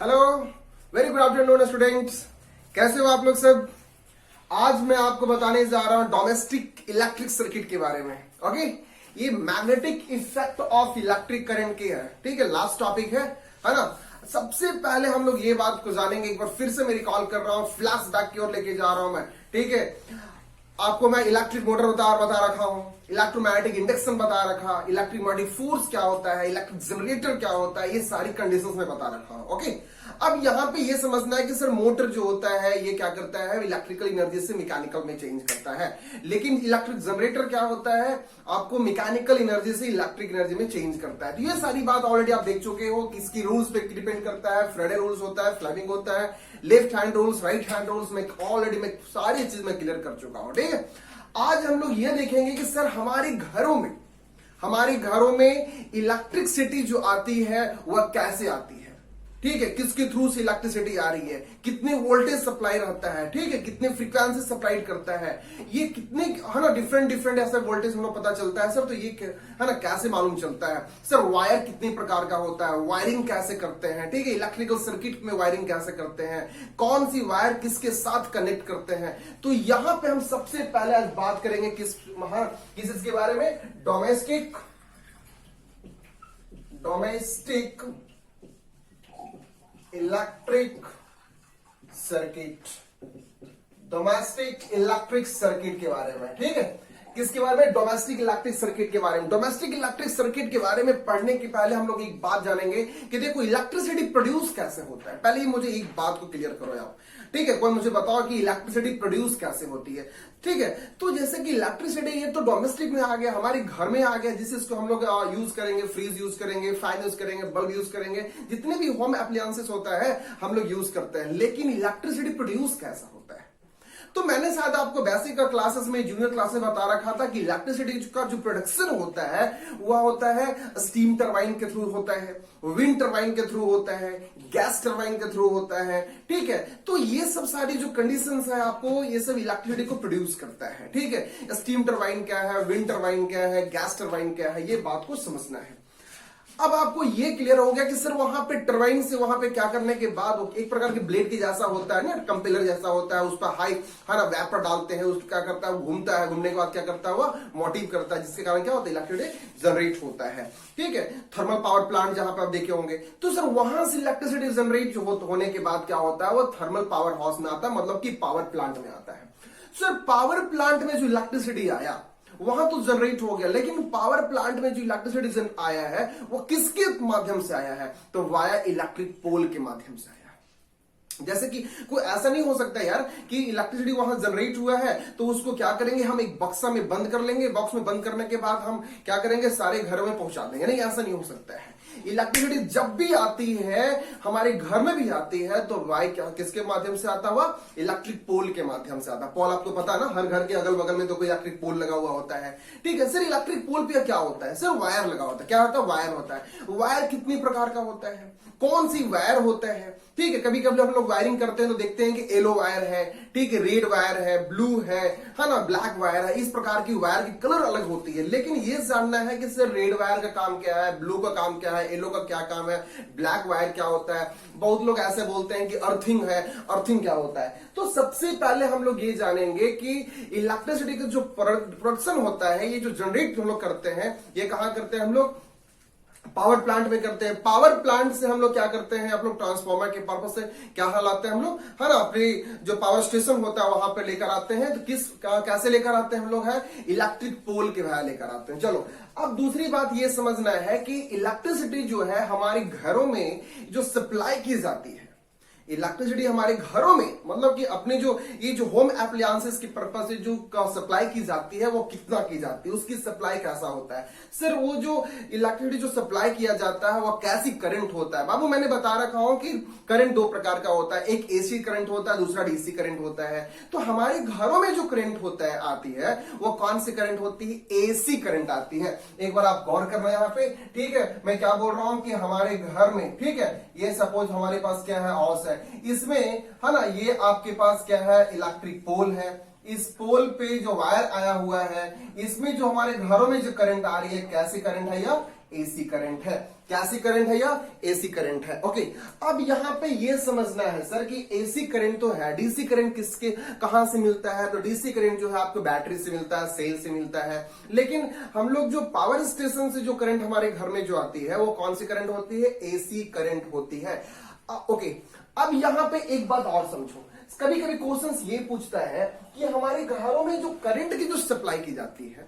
Hello, very good afternoon students. कैसे हो आप लोग सब। आज मैं आपको बताने जा रहा हूं डोमेस्टिक इलेक्ट्रिक सर्किट के बारे में। ओके, ये magnetic effect of electric current की है। ठीक है, लास्ट टॉपिक है ना। सबसे पहले हम लोग ये बात को जानेंगे, एक बार फिर से मैं रिकॉल कर रहा हूं, फ्लैश बैक की ओर लेके जा रहा हूं मैं। ठीक है, आपको मैं इलेक्ट्रिक मोटर बता रखा हूं, इलेक्ट्रोमैग्नेटिक इंडक्शन बता रखा, इलेक्ट्रिक मैग्नेटिक फोर्स क्या होता है, इलेक्ट्रिक जनरेटर क्या होता है, ये सारी कंडीशंस में बता रखा हूं। ओके, अब यहां पे ये समझना है कि सर मोटर जो होता है ये क्या करता है, इलेक्ट्रिकल एनर्जी से मैकेनिकल में चेंज करता है। लेकिन इलेक्ट्रिक जनरेटर क्या होता है, आपको मैकेनिकल एनर्जी से इलेक्ट्रिक एनर्जी में चेंज करता है। तो ये सारी बात ऑलरेडी आप देख चुके हो, किसकी रूल्स पे डिपेंड करता है। फ्रेडे रूल्स होता है, फ्लेमिंग होता है, left hand rules, right hand rules में ऑलरेडी मैं सारी चीज में क्लियर कर चुका हूं। ठीक है, आज हम लोग ये देखेंगे कि सर हमारे घरों में इलेक्ट्रिसिटी जो आती है वह कैसे आती है। ठीक है, किसके थ्रू से इलेक्ट्रिसिटी आ रही है, कितने वोल्टेज सप्लाई रहता है, ठीक है, कितने फ्रीक्वेंसी सप्लाई करता है, ये कितने है ना डिफरेंट ऐसे वोल्टेज हम लोग पता चलता है सर। तो ये है ना कैसे मालूम चलता है सर, वायर कितने प्रकार का होता है, वायरिंग कैसे करते हैं। ठीक है, इलेक्ट्रिकल सर्किट में वायरिंग कैसे करते हैं, कौन सी वायर किसके साथ कनेक्ट करते हैं। तो यहां पे हम सबसे पहले आज बात करेंगे किस चीज के बारे में, domestic electric circuit, domestic electric circuit के बारे में। ठीक है, किसके बारे में, डोमेस्टिक इलेक्ट्रिक सर्किट के बारे में। डोमेस्टिक इलेक्ट्रिक सर्किट के बारे में पढ़ने के पहले हम लोग एक बात जानेंगे कि देखो इलेक्ट्रिसिटी प्रोड्यूस कैसे होता है। पहले ही मुझे एक बात को क्लियर करो आप। ठीक है, कोई मुझे बताओ कि इलेक्ट्रिसिटी प्रोड्यूस कैसे होती है। ठीक है, तो जैसे कि इलेक्ट्रिसिटी ये तो डोमेस्टिक में आ गया, हमारे घर में आ गया, जिसको हम लोग यूज करेंगे, फ्रीज यूज करेंगे, फैन यूज करेंगे, बल्ब यूज करेंगे, जितने भी होम एप्लायंसेस होता है हम लोग यूज करते हैं। लेकिन इलेक्ट्रिसिटी प्रोड्यूस कैसा होता है, तो मैंने शायद आपको बेसिक क्लासेस में, जूनियर क्लास में बता रखा था कि इलेक्ट्रिसिटी का जो प्रोडक्शन होता है वह होता है स्टीम टरबाइन के थ्रू होता है, विंड टरबाइन के थ्रू होता है, गैस टरबाइन के थ्रू होता है। ठीक है, तो ये सब सारी जो कंडीशंस है आपको, ये सब इलेक्ट्रिसिटी को प्रोड्यूस करता है। ठीक है, स्टीम टरबाइन क्या है, विंड टरबाइन क्या है, गैस टरबाइन क्या है, ये बात को समझना है। अब आपको ये क्लियर हो गया कि सर वहां पे टरबाइन से वहां पे क्या करने के बाद एक प्रकार के ब्लेड के जैसा होता है ना, कंपेलर जैसा होता है, उस पर हाई है ना वेपर डालते हैं, उसको क्या करता है, घूमता है, घूमने के बाद क्या करता है, वह मोटिव करता है, जिसके कारण क्या होता है, इलेक्ट्रिसिटी जनरेट होता है। ठीक है, थर्मल पावर प्लांट जहां पे आप देखे होंगे, तो सर वहां से इलेक्ट्रिसिटी जनरेट होने के बाद क्या होता है, वो थर्मल पावर हाउस में आता है, मतलब कि पावर प्लांट में आता है। सर पावर प्लांट में जो इलेक्ट्रिसिटी आया वहां तो जनरेट हो गया, लेकिन पावर प्लांट में जो इलेक्ट्रिसिटी आया है वो किसके माध्यम से आया है, तो वाया इलेक्ट्रिक पोल के माध्यम से आया। जैसे कि कोई ऐसा नहीं हो सकता यार कि इलेक्ट्रिसिटी वहां जनरेट हुआ है तो उसको क्या करेंगे, हम एक बक्सा में बंद कर लेंगे, बॉक्स में बंद करने के बाद हम क्या करेंगे, सारे घरों में पहुंचा देंगे। नहीं, ऐसा नहीं हो सकता है। इलेक्ट्रिसिटी जब भी आती है, हमारे घर में भी आती है, तो वाई क्या किसके माध्यम से आता हुआ, इलेक्ट्रिक पोल के माध्यम से आता। पोल आपको पता है ना, हर घर के अगल बगल में तो कोई इलेक्ट्रिक पोल लगा हुआ होता है। ठीक है, सर इलेक्ट्रिक पोल पे क्या होता है, सर वायर लगा होता है। क्या होता है, वायर होता है। वायर कितनी प्रकार का होता है, कौन सी वायर होता है। ठीक है, कभी कभी हम लोग वायरिंग करते हैं तो देखते हैं कि येलो वायर है, ठीक है, रेड वायर है, ब्लू है ना, ब्लैक वायर है। इस प्रकार की वायर की कलर अलग होती है। लेकिन ये जानना है कि सर रेड वायर का काम क्या है, ब्लू का काम क्या है, येलो का क्या काम है, ब्लैक वायर क्या होता है। बहुत लोग ऐसे बोलते हैं कि अर्थिंग है, अर्थिंग क्या होता है। तो सबसे पहले हम लोग ये जानेंगे कि इलेक्ट्रिसिटी का जो प्रोडक्शन होता है, ये जो जनरेट हम लोग करते हैं, ये कहां करते हैं हम लोग, पावर प्लांट में करते हैं। पावर प्लांट से हम लोग क्या करते हैं, आप लोग ट्रांसफार्मर के पर्पज से क्या लाते हैं हम लोग, है ना, अपनी जो पावर स्टेशन होता है वहां पे लेकर आते हैं। तो कैसे लेकर आते हैं हम लोग, है इलेक्ट्रिक पोल के वजह लेकर आते हैं। चलो, अब दूसरी बात ये समझना है कि इलेक्ट्रिसिटी जो है हमारे घरों में जो सप्लाई की जाती है, इलेक्ट्रिसिटी हमारे घरों में, मतलब कि अपने जो ये जो होम एप्लायंसेस के पर्पज से जो सप्लाई की जाती है वो कितना की जाती है, उसकी सप्लाई कैसा होता है। सर वो जो इलेक्ट्रिसिटी जो सप्लाई किया जाता है वो कैसी करंट होता है। बाबू मैंने बता रखा हूं कि करंट दो प्रकार का होता है, एक एसी करंट होता है, दूसरा डीसी करंट होता है। तो हमारे घरों में जो करंट होता है आती है वो कौन सी करंट होती है, एसी करंट आती है। एक बार आप गौर करना यहाँ पे। ठीक है, मैं क्या बोल रहा हूं कि हमारे घर में, ठीक है, ये सपोज हमारे पास क्या है, हाउस है, इसमें है ना, ये आपके पास क्या है, इलेक्ट्रिक पोल है। इस पोल पे जो वायर आया हुआ है, इसमें जो हमारे घरों में जो करंट आ रही है, कैसी करंट है, यह एसी करंट है। कैसी करंट है? या एसी करंट है। ओके, अब यहां पे ये समझना है सर कि एसी करंट तो है, डीसी करंट किसके कहां से मिलता है? तो डीसी करंट जो है आपको बैटरी से मिलता है, सेल से मिलता है। लेकिन हम लोग जो पावर स्टेशन से जो करंट हमारे घर में जो आती है वो कौन सी करंट होती है? एसी करंट होती है। ओके, अब यहां पे एक बात और समझो, कभी कभी क्वेश्चंस ये पूछता है कि हमारे घरों में जो करंट की जो सप्लाई की जाती है,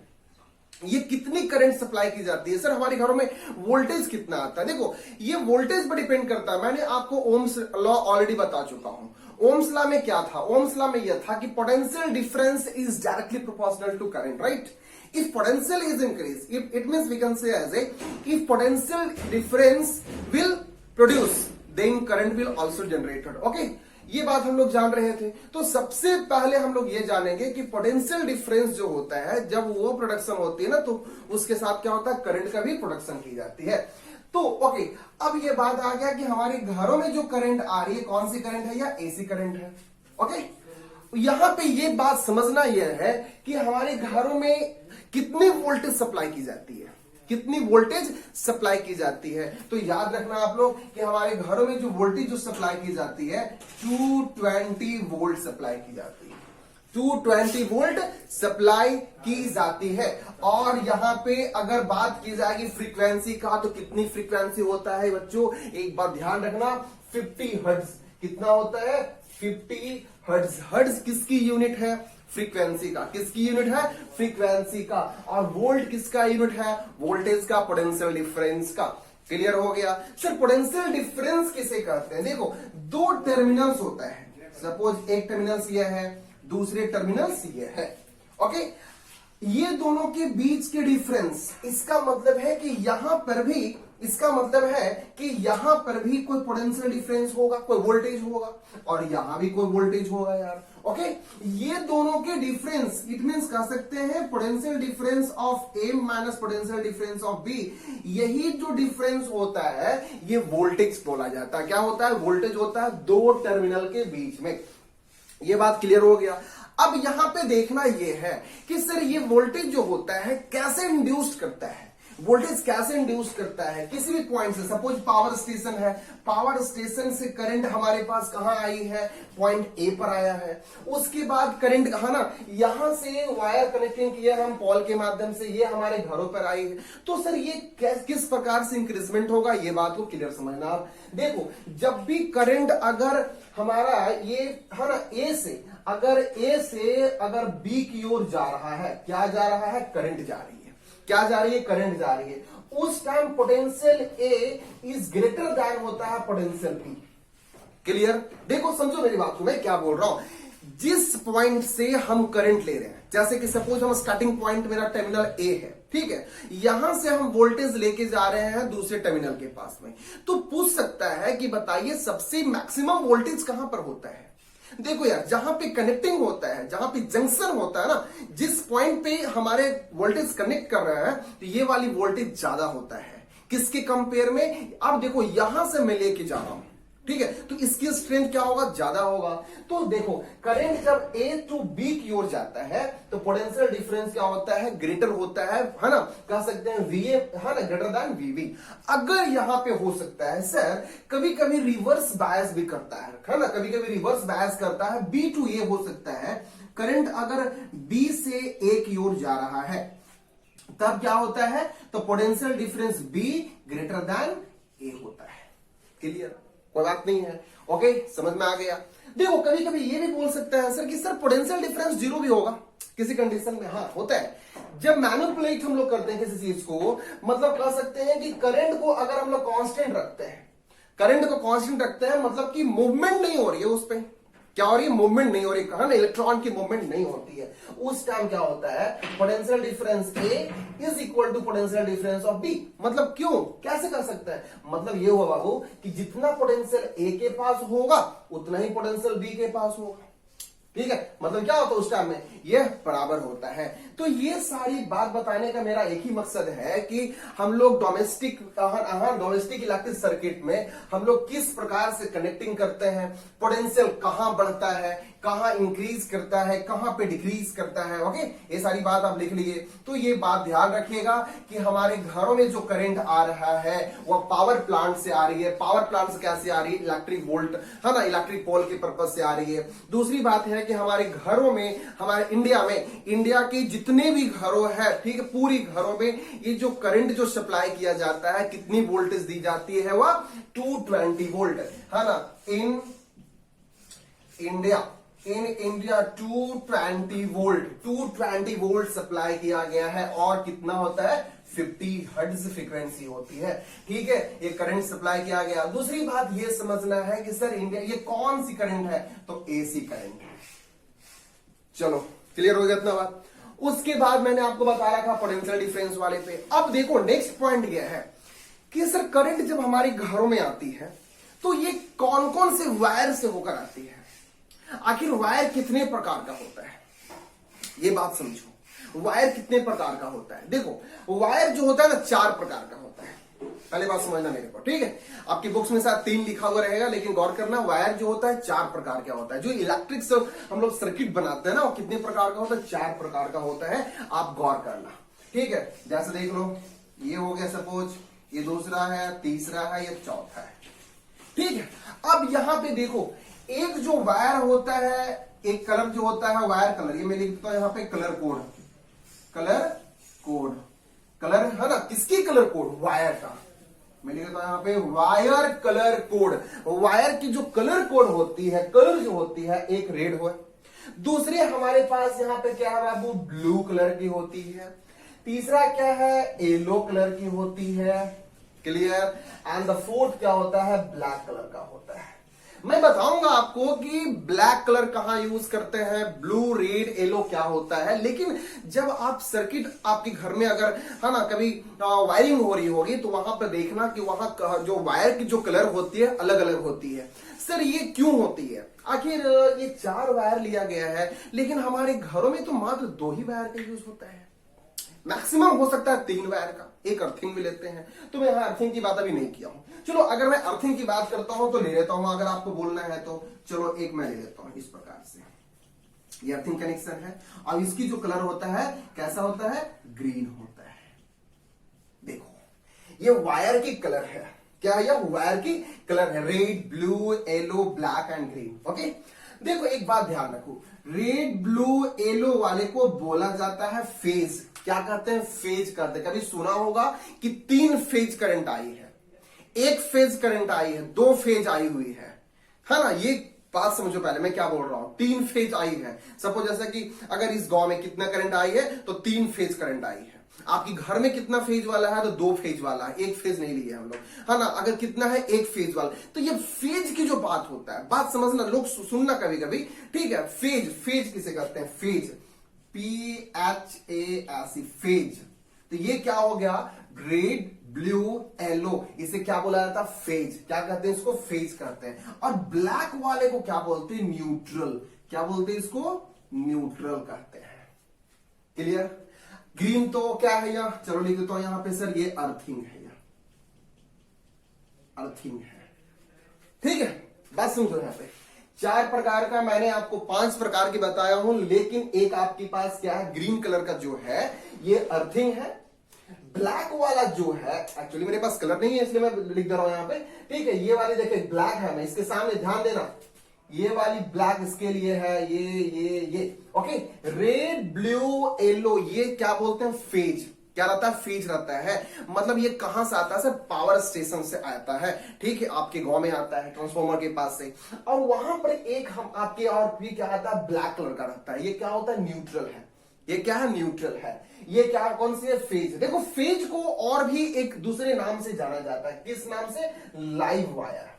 ये कितनी करंट सप्लाई की जाती है? सर हमारे घरों में वोल्टेज कितना आता है? देखो, ये वोल्टेज पर डिपेंड करता है। मैंने आपको ओम्स लॉ ऑलरेडी बता चुका हूं। ओम्स लॉ में क्या था? ओम्स लॉ में यह था कि potential difference is directly proportional to current, right? If potential is increased, it means we can say as a, if potential difference will produce, then current will also generated. Okay? ये बात हम लोग जान रहे थे। तो सबसे पहले हम लोग ये जानेंगे कि पोटेंशियल डिफरेंस जो होता है, जब वो प्रोडक्शन होती है ना, तो उसके साथ क्या होता है? करंट का भी प्रोडक्शन की जाती है। तो ओके, अब ये बात आ गया कि हमारे घरों में जो करंट आ रही है, कौन सी करंट है? या एसी करंट है। ओके, यहां पे ये बात समझना यह है कि हमारे घरों में कितनी वोल्टेज सप्लाई की जाती है, कितनी वोल्टेज सप्लाई की जाती है। तो याद रखना आप लोग कि हमारे घरों में जो वोल्टेज जो सप्लाई की जाती है 220 वोल्ट सप्लाई की जाती है, 220 वोल्ट सप्लाई की जाती है। और यहां पे अगर बात की जाएगी फ्रीक्वेंसी का, तो कितनी फ्रीक्वेंसी होता है बच्चों? एक बार ध्यान रखना, 50 हर्ट्ज। कितना होता है? 50 हर्ट्ज। हर्ट्ज किसकी यूनिट है? फ्रीक्वेंसी का। किसकी यूनिट है? फ्रीक्वेंसी का। और वोल्ट किसका यूनिट है? वोल्टेज का, पोटेंशियल डिफरेंस का। क्लियर हो गया? सर पोटेंशियल डिफरेंस किसे कहते हैं? देखो, दो टर्मिनल्स होता है। सपोज एक टर्मिनल्स ये है, दूसरे टर्मिनल्स ये है। ओके, ये दोनों के बीच के डिफरेंस, इसका मतलब है कि यहां पर भी, इसका मतलब है कि यहां पर भी कोई पोटेंशियल डिफरेंस होगा, कोई वोल्टेज होगा, और यहां भी कोई वोल्टेज होगा यार। ओके, ये दोनों के डिफरेंस, इट मींस कह सकते हैं potential difference of A minus potential difference of B. यही जो डिफरेंस होता है ये वोल्टेज बोला जाता है। क्या होता है? वोल्टेज होता है दो टर्मिनल के बीच में। ये बात क्लियर हो गया? अब यहां पे देखना यह है कि सर ये वोल्टेज जो होता है कैसे इंड्यूस करता है? वोल्टेज कैसे इंड्यूस करता है? किसी भी पॉइंट से, सपोज पावर स्टेशन है, पावर स्टेशन से करंट हमारे पास कहां आई है? पॉइंट ए पर आया है। उसके बाद करंट कहा ना, यहां से वायर कनेक्टिंग किया हम पॉल के माध्यम से, ये हमारे घरों पर आई है। तो सर ये किस प्रकार से इंक्रीजमेंट होगा? ये बात को क्लियर समझना आप। देखो, जब भी करंट अगर हमारा ये है ना ए से अगर बी की ओर जा रहा है, क्या जा रहा है? करंट जा रही है। क्या जा रही है? करंट जा रही है। उस time potential A is greater than होता है पोटेंशियल बी। क्लियर? देखो समझो मेरी बात को, मैं क्या बोल रहा हूं। जिस पॉइंट से हम करंट ले रहे हैं, जैसे कि सपोज हम स्टार्टिंग पॉइंट मेरा टर्मिनल ए है, ठीक है, यहां से हम वोल्टेज लेके जा रहे हैं दूसरे टर्मिनल के पास में, तो पूछ सकता है कि बताइए सबसे मैक्सिमम वोल्टेज कहां पर होता है? देखो यार, जहां पे कनेक्टिंग होता है, जहां पे जंक्शन होता है ना, जिस पॉइंट पे हमारे वोल्टेज कनेक्ट कर रहे हैं, तो ये वाली वोल्टेज ज्यादा होता है। किसके कंपेयर में? अब देखो, यहां से मैं लेके जा रहा हूं, ठीक है, तो इसकी स्ट्रेंथ क्या होगा? ज्यादा होगा। तो देखो, करंट जब ए टू बी की ओर जाता है तो पोटेंशियल डिफरेंस क्या होता है? ग्रेटर होता है ना? कह सकते हैं वीए है ना, ग्रेटर देन वीवी। अगर यहां पे हो सकता है सर कभी कभी रिवर्स बायस भी करता है ना, कभी कभी रिवर्स बायस करता है, बी टू ए हो सकता है। करंट अगर बी से ए की ओर जा रहा है तब क्या होता है? तो potential difference B greater than A होता है। क्लियर? कोई बात नहीं है। ओके, समझ में आ गया? देखो, कभी कभी ये भी बोल सकता है सर कि सर पोटेंशियल डिफरेंस जीरो भी होगा किसी कंडीशन में। हाँ, होता है। जब मैनिपुलेट हम लोग करते हैं किसी चीज को, मतलब कह सकते हैं कि करंट को अगर हम लोग कांस्टेंट रखते हैं, करंट को कांस्टेंट रखते हैं, मतलब कि मूवमेंट नहीं हो रही है उस पर। क्या हो रही है? मूवमेंट नहीं हो रही, कहा ना, इलेक्ट्रॉन की मूवमेंट नहीं होती है। उस टाइम क्या होता है? Potential difference A is equal to potential difference of B. मतलब क्यों? कैसे कर सकता है? मतलब ये हुआ बाबू कि जितना पोटेंशियल ए के पास होगा उतना ही पोटेंशियल बी के पास होगा। ठीक है, मतलब क्या होता है उस टाइम में? यह बराबर होता है। तो ये सारी बात बताने का मेरा एक ही मकसद है कि हम लोग डोमेस्टिक इलेक्ट्रिक सर्किट में हम लोग किस प्रकार से कनेक्टिंग करते हैं, पोटेंशियल कहां बढ़ता है, कहां इंक्रीज करता है, कहां पे डिक्रीज करता है। ओके, ये सारी बात आप लिख लीजिए। तो ये बात ध्यान रखिएगा कि हमारे घरों में जो करंट आ रहा है वह पावर प्लांट से आ रही है। पावर प्लांट से कैसे आ रही है? इलेक्ट्रिक वोल्ट, है ना, इलेक्ट्रिक पोल के पर्पज से आ रही है। दूसरी बात है कि हमारे घरों में, हमारे इंडिया के जितने भी घरों है, ठीक है, पूरी घरों में ये जो करंट जो सप्लाई किया जाता है, कितनी वोल्टेज दी जाती है? वह 220 वोल्ट, है ना। इन इंडिया 220 वोल्ट सप्लाई किया गया है। और कितना होता है? 50 हर्ट्ज फ्रीक्वेंसी होती है, ठीक है, ये करंट सप्लाई किया गया। दूसरी बात ये समझना है कि सर इंडिया ये कौन सी करंट है? तो एसी करंट है। चलो क्लियर हो गया इतना बात। उसके बाद मैंने आपको बता रखा पोटेंशियल डिफरेंस वाले पे। अब देखो नेक्स्ट पॉइंट यह है कि सर करंट जब हमारे घरों में आती है तो ये कौन कौन से वायर से होकर आती है? आखिर वायर कितने प्रकार का होता है, ये बात समझो। वायर कितने प्रकार का होता है? देखो वायर जो होता है ना 4 प्रकार का होता है। पहले बात समझना मेरे को, ठीक है। आपकी बुक्स में शायद 3 लिखा हुआ रहेगा, लेकिन गौर करना वायर जो होता है 4 प्रकार का होता है। जो इलेक्ट्रिक से हम लोग सर्किट बनाते हैं ना, वो कितने प्रकार का होता है? 4 प्रकार का होता है। आप गौर करना, ठीक है। जैसे देख लो, ये हो गया सपोज, ये दूसरा है, तीसरा है, ये चौथा है, ठीक है। अब यहां पे देखो, एक जो वायर होता है, एक कलर जो होता है वायर कलर, ये मैं लिख देता हूं यहां पे कलर कोड, कलर है ना, किसकी कलर कोड? वायर का। मैं लिख देता हूं यहां पे वायर कलर कोड। वायर की जो कलर कोड होती है, कलर जो होती है, एक रेड हो, दूसरे हमारे पास यहां पे क्या है बाबू? ब्लू कलर की होती है। तीसरा क्या है? येलो कलर की होती है, क्लियर। एंड द फोर्थ क्या होता है? ब्लैक कलर का होता है। मैं बताऊंगा आपको कि ब्लैक कलर कहां यूज करते हैं, ब्लू, रेड, येलो क्या होता है। लेकिन जब आप सर्किट आपके घर में अगर, है ना, कभी वायरिंग हो रही होगी तो वहां पर देखना कि वहां जो वायर की जो कलर होती है अलग अलग होती है। सर ये क्यों होती है? आखिर ये 4 वायर लिया गया है, लेकिन हमारे घरों में तो मात्र 2 ही वायर का यूज होता है। मैक्सिमम हो सकता है 3 वायर का, एक अर्थिंग में लेते हैं। तो मैं यहां अर्थिंग की बात अभी नहीं किया हूं। चलो अगर मैं अर्थिंग की बात करता हूं तो ले लेता हूं, अगर आपको बोलना है तो चलो एक मैं ले लेता हूं इस प्रकार से। ये अर्थिंग कनेक्शन है और इसकी जो कलर होता है कैसा होता है? ग्रीन होता है। देखो ये वायर की कलर है, क्या है? यह वायर की कलर है, red, blue, yellow, black and green. Okay, देखो एक बात ध्यान रखो, रेड, ब्लू, येलो वाले को बोला जाता है फेज। क्या कहते हैं? फेज कहते हैं। कभी सुना होगा कि 3 फेज करंट आई है, 1 फेज करंट आई है, 2 फेज आई हुई है ना। ये बात समझो पहले मैं क्या बोल रहा हूं। 3 फेज आई है। सपोज जैसा कि अगर इस गांव में कितना करंट आई है तो 3 फेज करंट आई है। आपकी घर में कितना फेज वाला है? तो 2 फेज वाला है, 1 फेज नहीं लिया हम लोग, है ना। अगर कितना है? 1 फेज वाला। तो ये फेज की जो बात होता है, बात समझना, लोग सुनना कभी कभी, ठीक है। फेज किसे कहते हैं? Phase, PHAS, phase. तो ये क्या हो गया? रेड, ब्लू, येलो, इसे क्या बोला जाता है? फेज। क्या कहते हैं इसको? फेज कहते हैं। और ब्लैक वाले को क्या बोलते हैं? न्यूट्रल। क्या बोलते हैं इसको? न्यूट्रल कहते हैं। क्लियर? ग्रीन तो क्या है यह? चलो लिख देता हूं यहां पे सर, ये अर्थिंग है, यह अर्थिंग है, ठीक है। बात समझो यहां पे 4 प्रकार का मैंने आपको 5 प्रकार के बताया हूं, लेकिन एक आपके पास क्या है? ग्रीन कलर का जो है ये अर्थिंग है। ब्लैक वाला जो है, एक्चुअली मेरे पास कलर नहीं है इसलिए मैं लिख दे रहा हूं यहां पे, ठीक है। ये वाली देखिए ब्लैक है, मैं इसके सामने ध्यान देना, ये वाली ब्लैक इसके लिए है, ये ओके। रेड, ब्लू, येलो, ये क्या बोलते हैं? फेज। क्या रहता है? फेज रहता है। मतलब ये कहां से आता है? सर पावर स्टेशन से आता है, ठीक है। आपके गांव में आता है ट्रांसफॉर्मर के पास से, और वहां पर एक हम आपके और भी क्या आता है? ब्लैक कलर का रहता है। ये क्या होता है? न्यूट्रल है। ये क्या है? न्यूट्रल है। ये क्या, कौन सी है? फेज। देखो फेज को और भी एक दूसरे नाम से जाना जाता है। किस नाम से? Live wire.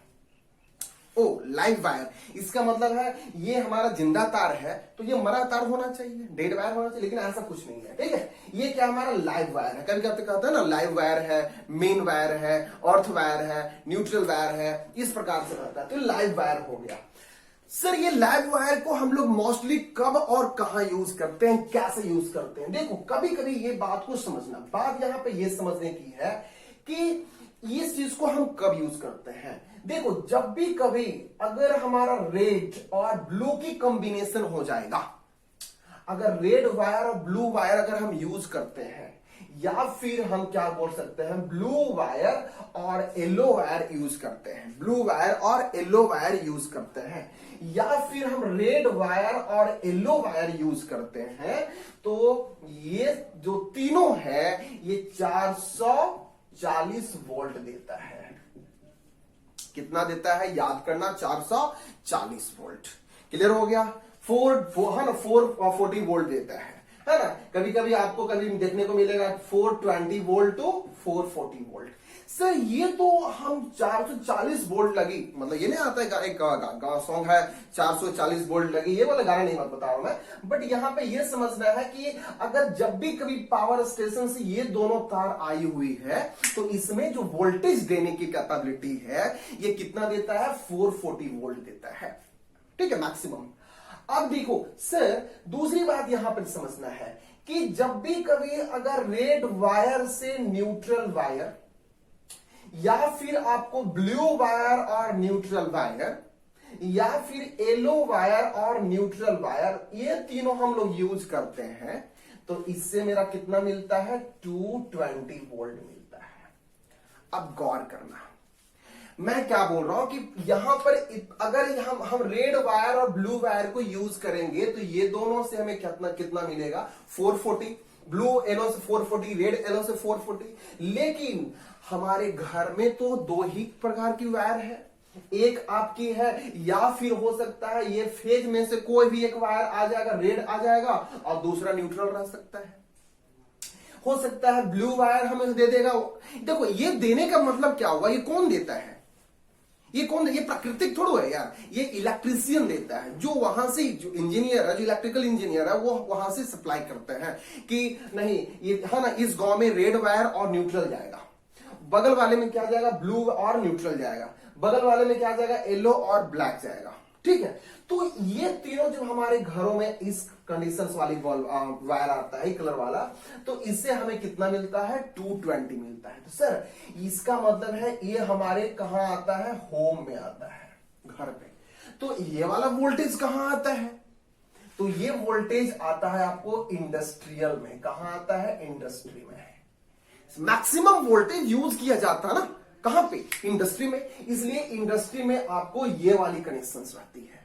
ओ लाइव वायर, इसका मतलब है ये हमारा जिंदा तार है तो ये मरा तार होना चाहिए, डेड वायर होना चाहिए, लेकिन ऐसा कुछ नहीं है, ठीक है। ये क्या हमारा लाइव वायर है। कभी कभी कहते हैं ना लाइव वायर है, मेन वायर है, अर्थ वायर है, न्यूट्रल वायर है, इस प्रकार से रहता है। तो लाइव वायर हो गया। सर ये लाइव वायर को हम लोग मोस्टली कब और कहां यूज करते हैं, कैसे यूज करते हैं? देखो कभी कभी ये बात को समझना, बात यहां पे ये समझने की है कि इस चीज को हम कब यूज करते हैं। देखो जब भी कभी अगर हमारा रेड और ब्लू की कॉम्बिनेशन हो जाएगा, अगर रेड वायर और ब्लू वायर अगर हम यूज करते हैं, या फिर हम क्या बोल सकते हैं ब्लू वायर और येलो वायर यूज करते हैं, ब्लू वायर और येलो वायर यूज करते हैं, या फिर हम रेड वायर और येलो वायर यूज करते हैं, तो ये जो तीनों है ये 440 वोल्ट देता है। कितना देता है याद करना, 440 वोल्ट। क्लियर हो गया? 440 वोल्ट देता है ना। कभी कभी आपको कभी देखने को मिलेगा 420 वोल्ट टू 440 वोल्ट। सर ये तो हम 440 वोल्ट लगी, मतलब ये नहीं आता है एक सॉन्ग है 440 वोल्ट लगी, ये वाला गाना नहीं मत बता रहा हूं मैं, बट यहां पे ये समझना है कि अगर जब भी कभी पावर स्टेशन से ये दोनों तार आई हुई है तो इसमें जो वोल्टेज देने की कैपेबिलिटी है ये कितना देता है, 440 वोल्ट देता है। ठीक है, मैक्सिमम। अब देखो सर दूसरी बात यहां पर समझना है कि जब भी कभी अगर रेड वायर से न्यूट्रल वायर या फिर आपको ब्लू वायर और न्यूट्रल वायर या फिर येलो वायर और न्यूट्रल वायर, ये तीनों हम लोग यूज करते हैं, तो इससे मेरा कितना मिलता है, 220 वोल्ट मिलता है। अब गौर करना, मैं क्या बोल रहा हूं कि यहां पर अगर हम रेड वायर और ब्लू वायर को यूज करेंगे तो ये दोनों से हमें कितना मिलेगा, 440, ब्लू येलो से 440, रेड येलो से 440। लेकिन हमारे घर में तो दो ही प्रकार की वायर है, एक आपकी है या फिर हो सकता है ये फेज में से कोई भी एक वायर आ जाएगा, रेड आ जाएगा और दूसरा न्यूट्रल रह सकता है, हो सकता है ब्लू वायर हमें दे देगा। देखो ये देने का मतलब क्या हुआ, ये कौन देता है, ये कौन, ये प्राकृतिक थोड़ा है यार, ये इलेक्ट्रिशियन देता है, जो वहां से जो इंजीनियर है, जो इलेक्ट्रिकल इंजीनियर है, वो वहां से सप्लाई करते हैं कि नहीं ये है ना, इस गांव में रेड वायर और न्यूट्रल जाएगा, बगल वाले में क्या जाएगा, ब्लू और न्यूट्रल जाएगा, बगल वाले में क्या जाएगा, येलो और ब्लैक जाएगा। ठीक है, तो ये तीनों जब हमारे घरों में इस कंडीशन वाली वायर आता है कलर वाला, तो इससे हमें कितना मिलता है, 220 मिलता है। तो सर इसका मतलब है ये हमारे कहां आता है, होम में आता है, घर पे। तो ये वाला वोल्टेज कहां आता है, तो ये वोल्टेज आता है आपको इंडस्ट्रियल में। कहां आता है, इंडस्ट्री में। मैक्सिमम वोल्टेज यूज किया जाता है ना कहां पे, इंडस्ट्री में, इसलिए इंडस्ट्री में आपको ये वाली कनेक्शंस रहती है।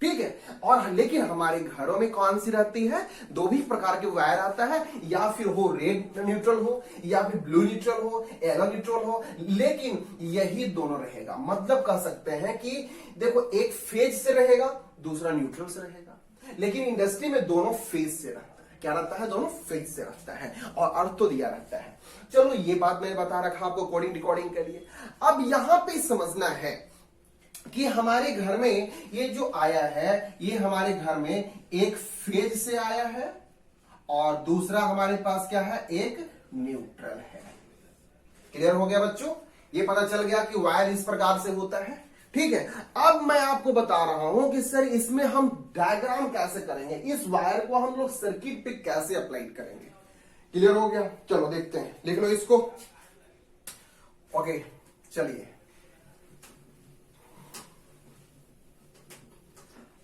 ठीक है, और लेकिन हमारे घरों में कौन सी रहती है, दो भी प्रकार के वायर आता है, या फिर हो रेड न्यूट्रल हो या फिर ब्लू न्यूट्रल हो, येलो न्यूट्रल हो, लेकिन यही दोनों रहेगा। मतलब कह सकते हैं कि देखो एक फेज से रहेगा, दूसरा न्यूट्रल से रहेगा, लेकिन इंडस्ट्री में दोनों फेज से रहता है। क्या रहता है, दोनों फेज से रहता है और अर्थ तो दिया रहता है। चलो ये बात मैंने बता रखा आपको कोडिंग रिकॉर्डिंग के लिए। अब यहां पे समझना है कि हमारे घर में ये जो आया है, ये हमारे घर में एक फेज से आया है और दूसरा हमारे पास क्या है, एक न्यूट्रल है। क्लियर हो गया बच्चों, ये पता चल गया कि वायर इस प्रकार से होता है। ठीक है, अब मैं आपको बता रहा हूं कि सर इसमें हम डायग्राम कैसे करेंगे, इस वायर को हम लोग सर्किट पे कैसे अप्लाई करेंगे। क्लियर हो गया, चलो देखते हैं, लिख लो इसको। ओके चलिए,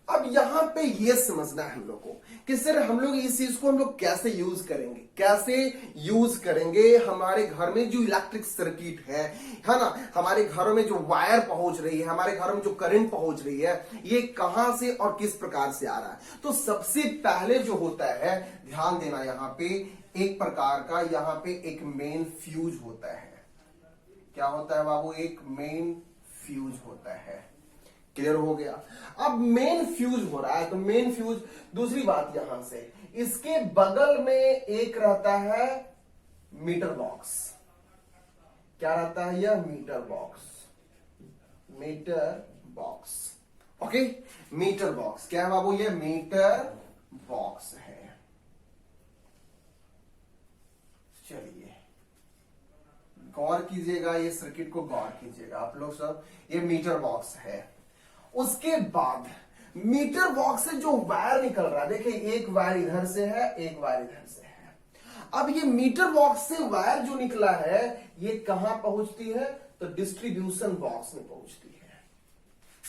अब यहां पे ये समझना है हम लोग को कि सर हम लोग इस चीज को हम लोग कैसे यूज करेंगे, कैसे यूज करेंगे। हमारे घर में जो इलेक्ट्रिक सर्किट है ना, हमारे घरों में जो वायर पहुंच रही है, हमारे घरों में जो करंट पहुंच रही है, ये कहां से और किस प्रकार से आ रहा है। तो सबसे पहले जो होता है, ध्यान देना, यहां पे एक प्रकार का यहां पे एक मेन फ्यूज होता है। क्या होता है बाबू, एक मेन फ्यूज होता है। क्लियर हो गया। अब मेन फ्यूज हो रहा है, तो मेन फ्यूज, दूसरी बात यहां से इसके बगल में एक रहता है मीटर बॉक्स। क्या रहता है यह, meter box, meter box. Okay, meter box क्या है बाबू, ये मीटर बॉक्स है। चलिए गौर कीजिएगा, ये सर्किट को गौर कीजिएगा आप लोग सब, ये मीटर बॉक्स है। उसके बाद मीटर बॉक्स से जो वायर निकल रहा है, देखिए एक वायर इधर से है, एक वायर इधर से है। अब ये मीटर बॉक्स से वायर जो निकला है, ये कहां पहुंचती है? तो डिस्ट्रीब्यूशन बॉक्स में पहुंचती है।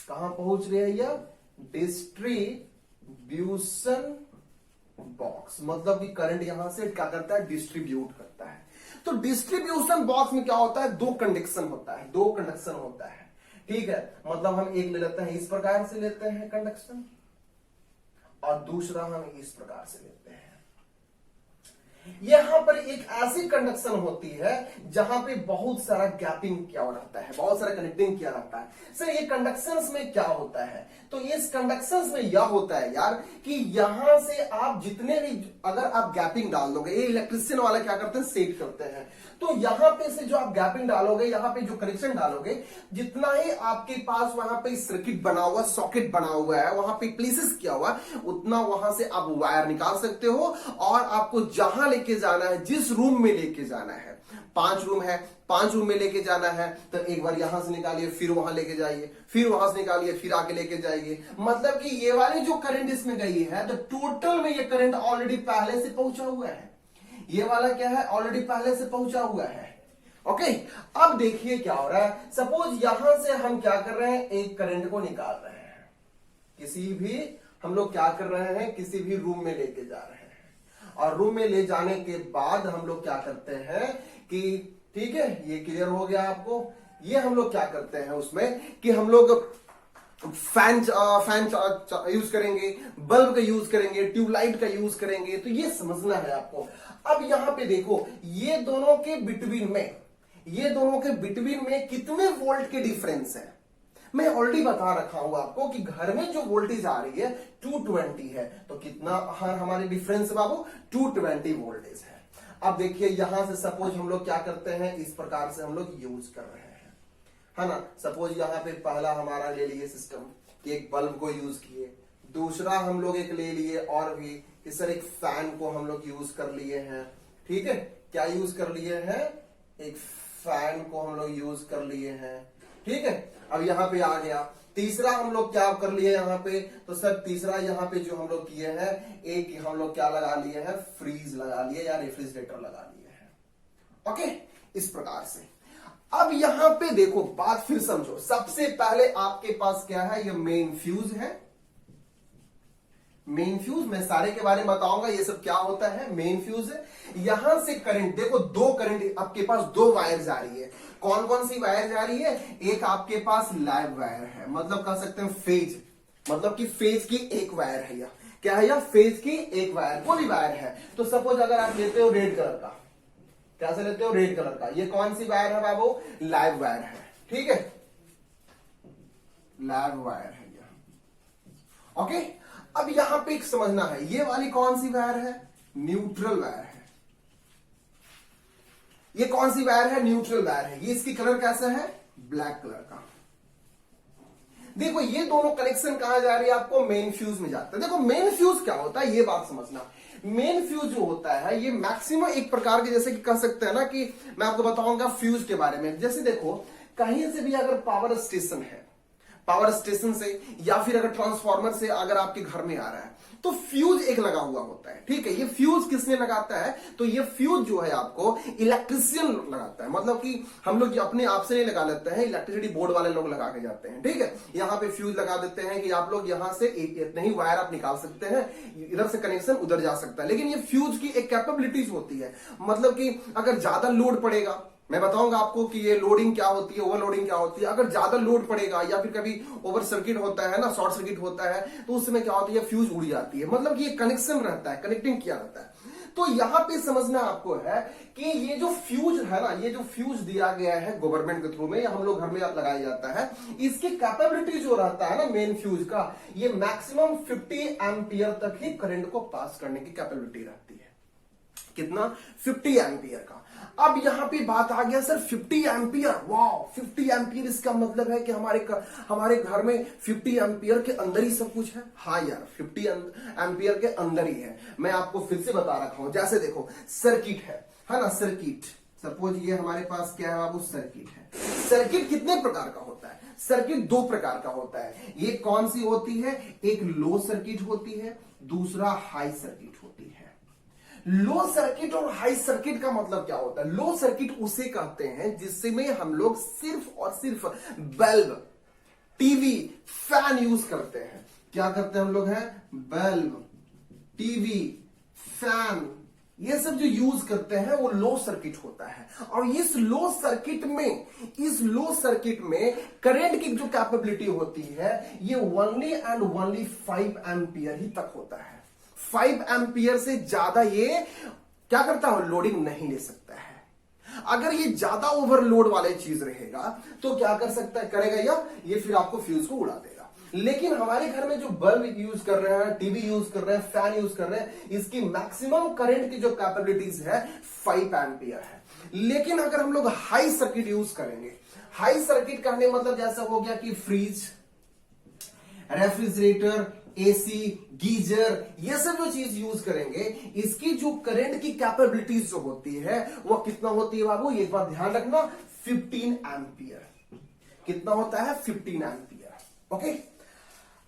कहां पहुंच रही है ये? डिस्ट्रीब्यूशन बॉक्स, मतलब कि करंट यहां से क्या करता है? डिस्ट्रीब्यूट करता है। तो डिस्ट्रीब्यूशन बॉक्स में क्या होता है? दो कंडक्शन होता है, दो कंडक्शन होता है, ठीक है। मतलब हम एक ले लेते हैं, इस प्रकार से लेते हैं कंडक्शन, और दूसरा हम इस प्रकार से लेते हैं। यहां पर एक ऐसी कंडक्शन होती है जहां पे बहुत सारा गैपिंग किया रहता है, बहुत सारा कनेक्टिंग किया रहता है। सर ये कंडक्शंस में क्या होता है? तो इस कंडक्शंस में यह होता है यार कि यहां से आप जितने भी, अगर आप गैपिंग डाल दोगे, ये इलेक्ट्रिशियन वाला क्या करते हैं? सेट करते हैं। तो यहां पे से जो आप गैपिंग डालोगे, यहां पे जो कनेक्शन डालोगे, जितना ही आपके पास वहां पे सर्किट बना हुआ, सॉकेट बना हुआ है, वहां पे प्लेसेस किया हुआ, उतना वहां से आप वायर निकाल सकते हो और आपको जहां लेके जाना है, जिस रूम में लेके जाना है, 5 रूम है, 5 रूम में लेके जाना है, तो एक बार यहां से निकालिए, फिर वहां लेके जाइए, फिर वहां से निकालिए, फिर आके लेके जाइए। मतलब कि ये वाली जो करंट इसमें गई है, तो टोटल में ये करंट ऑलरेडी पहले से पहुंचा हुआ है। ये वाला क्या है? ऑलरेडी पहले से पहुंचा हुआ है। ओके, अब देखिए क्या हो रहा है। सपोज यहां से हम क्या कर रहे हैं? एक करंट को निकाल रहे हैं, किसी भी, हम लोग क्या कर रहे हैं? किसी भी रूम में लेके जा रहे हैं, और रूम में ले जाने के बाद हम लोग क्या करते हैं कि, ठीक है, ये क्लियर हो गया आपको। ये हम लोग क्या करते हैं उसमें कि हम लोग फैन यूज करेंगे, बल्ब का यूज करेंगे, ट्यूबलाइट का यूज करेंगे, तो ये समझना है आपको। अब यहां पे देखो, ये दोनों के बिटवीन में कितने वोल्ट के डिफरेंस है? मैं ऑलरेडी बता रखा हूं आपको कि घर में जो वोल्टेज आ रही है 220 है, तो कितना हमारे डिफरेंस बाबू? 220 वोल्टेज है। अब देखिए यहां से सपोज हम लोग क्या करते हैं, इस प्रकार से हम लोग यूज कर रहे हैं, है ना। सपोज यहां पे पहला हमारा ले लिए सिस्टम कि एक बल्ब को यूज किए, दूसरा हम लोग एक ले लिए और भी कि सर एक फैन को हम लोग यूज कर लिए हैं, ठीक है। क्या यूज कर लिए हैं? एक फैन को हम लोग यूज कर लिए हैं, ठीक है। अब यहां पे आ गया तीसरा, हम लोग क्या कर लिए यहां पे? तो सर तीसरा यहां पे जो हम लोग किए हैं, एक हम लोग क्या लगा लिए हैं? फ्रीज लगा लिए या रेफ्रिजरेटर लगा लिए हैं। ओके, इस प्रकार से। अब यहां पे देखो, बात फिर समझो। सबसे पहले आपके पास क्या है? ये मेन फ्यूज है। मेन फ्यूज, मैं सारे के बारे में बताऊंगा ये सब क्या होता है। मेन फ्यूज है। यहां से करंट देखो, दो करंट आपके पास, दो वायर जा रही है। कौन कौन सी वायर जा रही है? एक आपके पास लाइव वायर है, मतलब कह सकते हैं फेज, मतलब कि फेज की एक वायर है। यह क्या है? यह फेज की एक वायर, पूरी वायर है। तो सपोज अगर आप लेते हो रेड कलर का, कैसे लेते हो? रेड कलर का। ये कौन सी वायर है बाबू? लाइव वायर है, ठीक है, लाइव वायर है यह। ओके, अब यहां पे एक समझना है, ये वाली कौन सी वायर है? न्यूट्रल वायर है। ये कौन सी वायर है? न्यूट्रल वायर है। ये इसकी कलर कैसा है? ब्लैक कलर का। देखो ये दोनों कनेक्शन कहां जा रही है? आपको मेन फ्यूज में जाता है। देखो मेन फ्यूज क्या होता है, ये बात समझना। मेन फ्यूज जो होता है ये मैक्सिमम एक प्रकार के, जैसे कि कह सकते हैं ना कि मैं आपको बताऊंगा फ्यूज के बारे में। जैसे देखो, कहीं से भी अगर पावर स्टेशन है, पावर स्टेशन से या फिर अगर ट्रांसफार्मर से अगर आपके घर में आ रहा है, तो फ्यूज एक लगा हुआ होता है, ठीक है। ये फ्यूज किसने लगाता है? तो ये फ्यूज जो है आपको इलेक्ट्रिशियन लगाता है, मतलब कि हम लोग अपने आप से नहीं लगा लेते हैं, इलेक्ट्रिसिटी बोर्ड वाले लोग लगा के जाते हैं, ठीक है। यहां पे फ्यूज लगा देते हैं कि आप लोग यहां से इतने ही वायर आप निकाल सकते हैं, इधर से कनेक्शन उधर जा सकता है। लेकिन ये फ्यूज की एक कैपेबिलिटीज होती है, मतलब कि अगर ज्यादा लोड पड़ेगा, मैं बताऊंगा आपको कि ये लोडिंग क्या होती है, ओवरलोडिंग क्या होती है। अगर ज्यादा लोड पड़ेगा या फिर कभी ओवर सर्किट होता है ना, शॉर्ट सर्किट होता है, तो उस समय क्या होता है? फ्यूज उड़ जाती है, मतलब कि ये कनेक्शन रहता है, कनेक्टिंग किया रहता है। तो यहां पे समझना आपको है कि ये जो फ्यूज है ना, ये जो फ्यूज दिया गया है गवर्नमेंट के थ्रू में, या हम लोग घर में लगाया जाता है, इसकी कैपेबिलिटी जो रहता है ना मेन फ्यूज का, ये मैक्सिमम 50 एम्पियर तक ही करंट को पास करने की कैपेबिलिटी रहती है। कितना? 50 एम्पियर का। अब यहां पे बात आ गया, सर 50 एम्पियर, वाओ 50 एम्पियर, इसका मतलब है कि हमारे घर में 50 एम्पियर के अंदर ही सब कुछ है। हाँ यार, 50 एम्पियर के अंदर ही है। मैं आपको फिर से बता रखा हूं, जैसे देखो सर्किट है ना, सर्किट, सपोज ये हमारे पास क्या है बाबू? सर्किट है। सर्किट कितने प्रकार का होता है? सर्किट 2 प्रकार का होता है। ये कौन सी होती है? एक लो सर्किट होती है, दूसरा हाई सर्किट होती है। लो सर्किट और हाई सर्किट का मतलब क्या होता है? लो सर्किट उसे कहते हैं जिसमें हम लोग सिर्फ और सिर्फ बल्ब, टीवी, फैन यूज करते हैं। क्या करते हैं हम लोग? हैं बल्ब, टीवी, फैन, ये सब जो यूज करते हैं वो लो सर्किट होता है। और इस लो सर्किट में करंट की जो कैपेबिलिटी होती है ये ओनली एंड ओनली 5 एम्पियर ही तक होता है। 5 एम्पियर से ज्यादा ये क्या करता है? लोडिंग नहीं ले सकता है। अगर ये ज्यादा ओवरलोड वाले चीज रहेगा तो क्या कर सकता है? करेगा ये फिर आपको फ्यूज को उड़ा देगा। लेकिन हमारे घर में जो बल्ब यूज कर रहे हैं, टीवी यूज कर रहे हैं, फैन यूज कर रहे हैं, इसकी मैक्सिमम करंट की जो कैपेबिलिटीज है 5 एम्पियर है। लेकिन अगर हम लोग हाई सर्किट यूज करेंगे, हाई सर्किट कहने मतलब जैसा हो गया कि फ्रिज, रेफ्रिजरेटर, एसी, गीजर, ये सब जो चीज यूज करेंगे इसकी जो करंट की कैपेबिलिटीज जो होती है वो कितना होती है बाबू? एक बार ध्यान रखना, 15 एम्पियर। कितना होता है? 15 एम्पियर। ओके,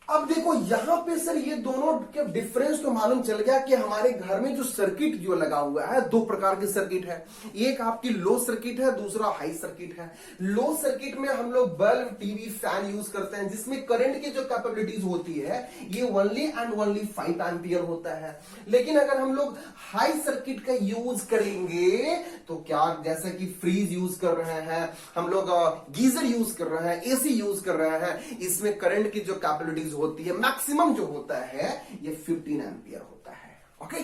अब देखो यहां पे सर ये दोनों के डिफरेंस तो मालूम चल गया कि हमारे घर में जो सर्किट जो लगा हुआ है, दो प्रकार के सर्किट है। एक आपकी लो सर्किट है, दूसरा हाई सर्किट है। लो सर्किट में हम लोग बल्ब, टीवी, फैन यूज करते हैं जिसमें करंट की जो कैपेबिलिटीज होती है ये ओनली एंड ओनली 5 एम्पियर होता है। लेकिन अगर हम लोग हाई सर्किट का यूज करेंगे तो क्या, जैसे कि फ्रीज यूज कर रहे हैं हम लोग, गीजर यूज कर रहे हैं, एसी यूज कर रहे हैं, इसमें करंट की जो कैपेबिलिटीज होती है मैक्सिमम जो होता है ये 15 एम्पियर होता है। ओके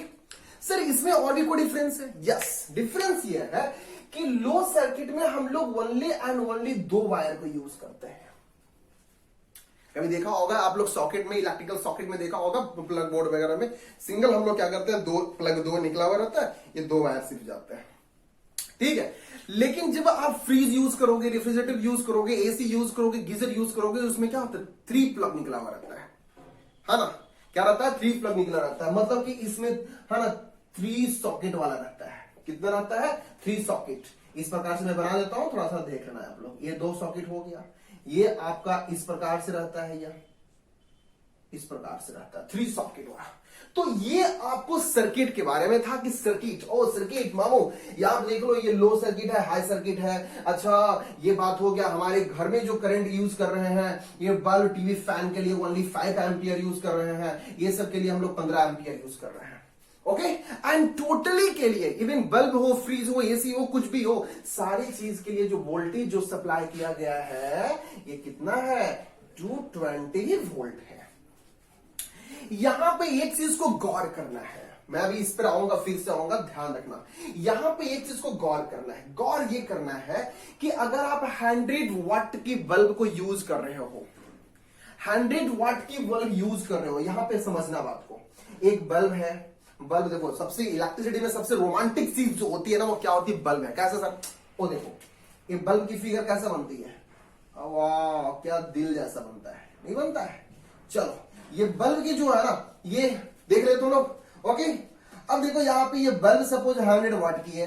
सर, इसमें और भी कोई डिफरेंस है? यस, डिफरेंस ये है कि लो सर्किट में हम लोग ओनली एंड ओनली 2 वायर को यूज करते हैं। कभी देखा होगा आप लोग सॉकेट में, इलेक्ट्रिकल सॉकेट में देखा होगा, प्लग बोर्ड वगैरह में सिंगल हम लोग क्या करते हैं, 2 प्लग 2 निकला हुआ रहता है, ये 2 वायर सिर्फ जाते हैं। ठीक है, लेकिन जब आप फ्रीज यूज करोगे, रेफ्रिजरेटर यूज करोगे, एसी यूज करोगे, गीजर यूज करोगे, उसमें क्या होता है? 3 प्लग निकला हुआ रहता है ना? क्या रहता है? 3 प्लग निकला रहता है, मतलब कि इसमें है ना 3 सॉकेट वाला रहता है। कितना रहता है? 3 सॉकेट। इस प्रकार से मैं बना देता हूं, थोड़ा सा देख लेना है आप लोग। ये 2 सॉकेट हो गया, ये आपका इस प्रकार से रहता है, या इस प्रकार से रहता है 3 सॉकेट वाला। तो ये आपको सर्किट के बारे में था कि सर्किट मामू याद देख लो, ये लो सर्किट है, हाई सर्किट है। अच्छा, ये बात हो गया हमारे घर में जो करंट यूज कर रहे हैं, ये बल्ब, टीवी, फैन के लिए ओनली 5 एम्पियर यूज कर रहे हैं, ये सब के लिए हम लोग 15 एम्पियर यूज कर रहे हैं। ओके, एंड टोटली के लिए इवन बल्ब हो, फ्रीज हो, एसी हो, कुछ भी हो, सारी चीज के लिए जो वोल्टेज जो सप्लाई किया गया है ये कितना है? 220 वोल्ट है। यहां पे एक चीज को गौर करना है, मैं अभी इस पर आऊंगा, फिर से आऊंगा, ध्यान रखना। यहां पे एक चीज को गौर करना है, गौर ये करना है कि अगर आप 100 वाट की बल्ब को यूज कर रहे हो, 100 वाट की बल्ब यूज कर रहे हो, यहां पे समझना बात को। एक बल्ब है, बल्ब देखो सबसे इलेक्ट्रिसिटी में सबसे रोमांटिक चीज जो होती है ना वो क्या होती है? बल्ब है। कैसे सर? वो देखो ये बल्ब की फिगर कैसा बनती है? वाह, क्या दिल जैसा बनता है, नहीं बनता है? चलो, ये बल्ब की जो है ना, ये देख रहे तुम लोग। ओके, अब देखो यहाँ पे ये बल्ब सपोज 100 वाट की है,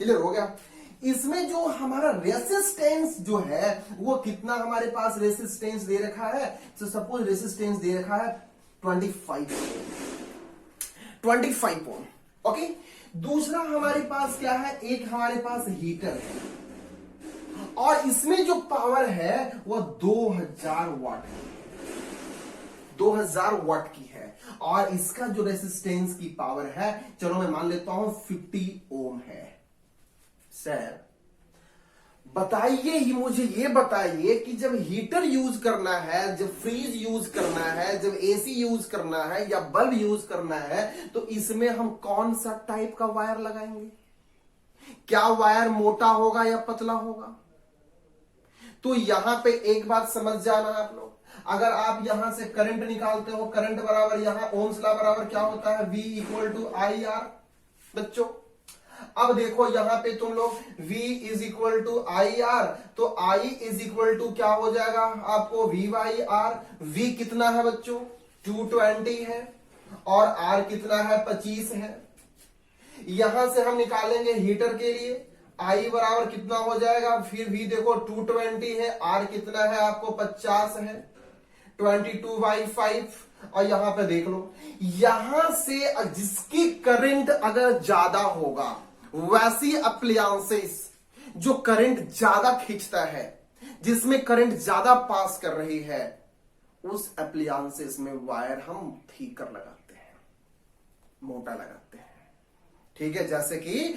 क्लियर हो गया। इसमें जो हमारा रेसिस्टेंस जो है वो कितना हमारे पास रेसिस्टेंस दे रखा है? तो सपोज रेसिस्टेंस दे रखा है 25 ओम। ओके, दूसरा हमारे पास क्या है? एक हमारे पास हीटर है और इसमें जो पावर है वो 2000 वाट है, 2000 वाट की है। और इसका जो रेसिस्टेंस की पावर है, चलो मैं मान लेता हूं 50 ओम है। सर बताइए, ये मुझे ये बताइए कि जब हीटर यूज करना है, जब फ्रीज यूज करना है, जब एसी यूज करना है या बल्ब यूज करना है, तो इसमें हम कौन सा टाइप का वायर लगाएंगे? क्या वायर मोटा होगा या पतला होगा? तो यहां पे एक बात समझ जाना आप लोग, अगर आप यहां से करंट निकालते हो, करंट बराबर यहां ओम्स लॉ बराबर क्या होता है? V equal to I R. बच्चों अब देखो यहां पे तुम लोग V is equal to I R, तो I इज इक्वल टू क्या हो जाएगा आपको? V by are. V कितना है बच्चों? 220 है और R कितना है? 25 है। यहां से हम निकालेंगे हीटर के लिए, I बराबर कितना हो जाएगा? फिर V देखो 220 है, R कितना है आपको? 50 है। 22/5। और यहां पे देख लो, यहां से जिसकी करंट अगर ज्यादा होगा, वैसी अप्लायंसेस जो करंट ज्यादा खींचता है, जिसमें करंट ज्यादा पास कर रही है, उस अप्लायंसेस में वायर हम ठीकर लगाते हैं, मोटा लगाते हैं। ठीक है, जैसे कि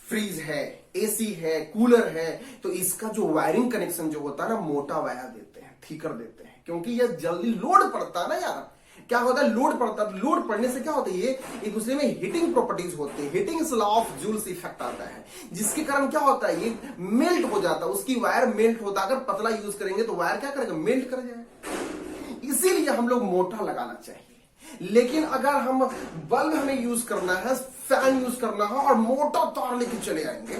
फ्रीज है, एसी है, कूलर है, तो इसका जो वायरिंग कनेक्शन जो होता है ना, मोटा वायर देते हैं, ठीकर देते हैं, क्योंकि ये जल्दी लोड पड़ता है ना यार। क्या होता है, लोड पड़ता है, लोड पड़ने से क्या होता है, ये एक दूसरे में हीटिंग प्रॉपर्टीज होती है, heating law of Joule's effect आता है, जिसके कारण क्या होता है, ये मेल्ट हो जाता है, उसकी वायर मेल्ट होता है। अगर पतला यूज करेंगे तो वायर क्या करेगा, मेल्ट कर जाएगा। इसीलिए हम लोग मोटा लगाना चाहिए। लेकिन अगर हम बल्ब हमें यूज करना है, फैन यूज करना है और मोटा तार लेके चले आएंगे,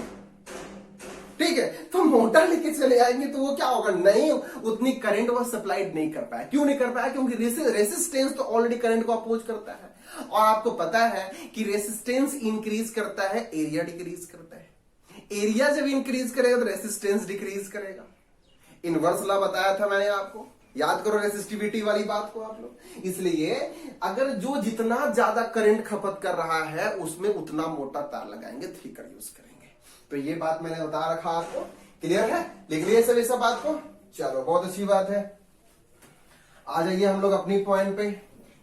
ठीक है, तो मोटा लेके चले आएंगे तो वो क्या होगा, नहीं उतनी करंट वो सप्लाइड नहीं कर पाया। क्यों नहीं कर पाया, क्योंकि रेसिस्टेंस तो ऑलरेडी करंट को अपोज करता है। और आपको पता है कि रेसिस्टेंस इंक्रीज करता है, एरिया डिक्रीज करता है। एरिया जब इंक्रीज करेगा तो रेसिस्टेंस डिक्रीज करेगा। इनवर्स लॉ बताया था मैंने आपको, याद करो रेसिस्टिविटी वाली बात को आप लोग। इसलिए अगर जो जितना ज्यादा करंट खपत कर रहा है, उसमें उतना मोटा तार लगाएंगे, थ्रीकर यूज करेंगे। तो ये बात मैंने बता रखा आपको, क्लियर है, लिख लिया सभी सब बात को। चलो बहुत अच्छी बात है, आ जाइए हम लोग अपनी पॉइंट पे।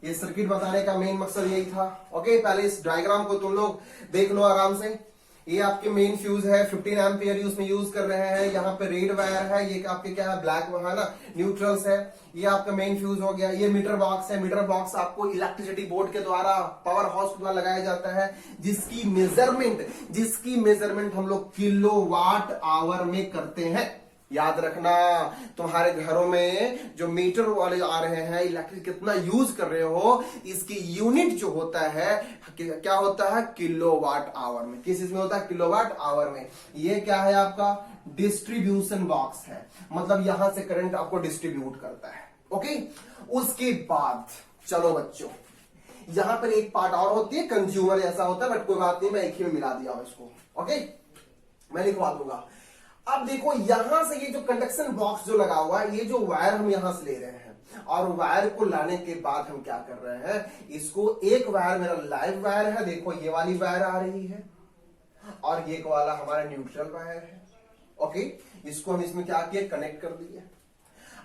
ये सर्किट बताने का मेन मकसद यही था। ओके, पहले इस डायग्राम को तुम लोग देख लो आराम से। ये आपके मेन फ्यूज है, 15 एम्पियर उसमें यूज कर रहे हैं। यहाँ पे रेड वायर है, ये आपके क्या है, ब्लैक है ना, न्यूट्रल्स है। ये आपका मेन फ्यूज हो गया। ये मीटर बॉक्स है। मीटर बॉक्स आपको इलेक्ट्रिसिटी बोर्ड के द्वारा, पावर हाउस के द्वारा लगाया जाता है, जिसकी मेजरमेंट हम लोग किलोवाट आवर में करते हैं। याद रखना, तुम्हारे घरों में जो मीटर वाले आ रहे हैं, इलेक्ट्रिक कितना यूज कर रहे हो, इसकी यूनिट जो होता है, क्या होता है, किलोवाट आवर में। किस चीज में होता है, किलोवाट आवर में। ये क्या है, आपका डिस्ट्रीब्यूशन बॉक्स है, मतलब यहां से करंट आपको डिस्ट्रीब्यूट करता है। ओके, उसके बाद चलो बच्चों, यहां पर एक पार्ट और होती है, कंज्यूमर ऐसा होता है, बट कोई बात नहीं, मैं एक ही में मिला दिया हूं इसको। ओके, मैं लिखवा दूंगा। अब देखो, यहां से ये जो कंडक्शन बॉक्स जो लगा हुआ है, ये जो वायर हम यहां से ले रहे हैं, और वायर को लाने के बाद हम क्या कर रहे हैं, इसको एक वायर मेरा लाइव वायर है, देखो ये वाली वायर आ रही है, और ये वाला हमारा न्यूट्रल वायर है। ओके, इसको हम इसमें क्या किए, कनेक्ट कर दिए।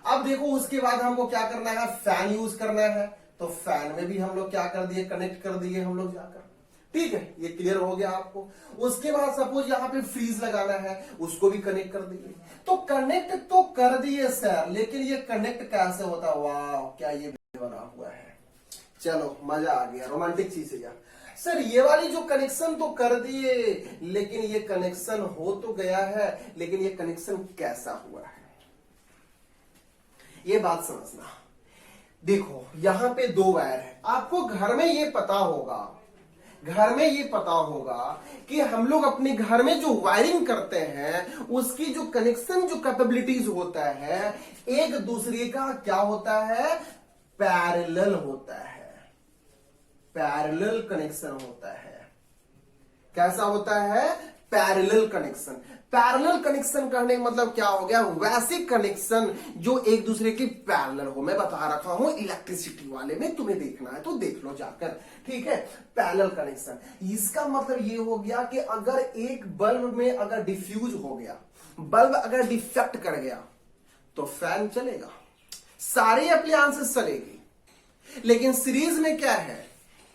अब देखो, उसके बाद हमको क्या करना है, फैन यूज करना है, तो फैन में भी हम लोग क्या कर दिए, कनेक्ट कर दिए हम लोग जाकर। ठीक है, ये क्लियर हो गया आपको। उसके बाद सपोज यहाँ पे फ्रीज लगाना है, उसको भी कनेक्ट कर दिए। तो कनेक्ट तो कर दिए सर, लेकिन ये कनेक्ट कैसे होता, वाह क्या ये बना हुआ है। चलो मजा आ गया, रोमांटिक चीज है यार। सर ये वाली जो कनेक्शन तो कर दिए, लेकिन ये कनेक्शन हो तो गया है, लेकिन ये कनेक्शन कैसा हुआ है, ये बात समझना। देखो यहां पे दो वायर है, आपको घर में ये पता होगा, कि हम लोग अपने घर में जो वायरिंग करते हैं, उसकी जो कनेक्शन जो कैपेबिलिटीज होता है, एक दूसरे का क्या होता है, पैरेलल होता है, पैरेलल कनेक्शन होता है। कैसा होता है, पैरेलल कनेक्शन। पैरेलल कनेक्शन करने का मतलब क्या हो गया, वैसे कनेक्शन जो एक दूसरे के पैरेलल हो। मैं बता रखा हूं इलेक्ट्रिसिटी वाले में, तुम्हें देखना है तो देख लो जाकर, ठीक है। पैरेलल कनेक्शन, इसका मतलब ये हो गया कि अगर एक बल्ब में अगर डिफ्यूज हो गया, बल्ब अगर डिफेक्ट कर गया, तो फैन चलेगा, सारे अप्लायंसेस चलेगी। लेकिन सीरीज में क्या है,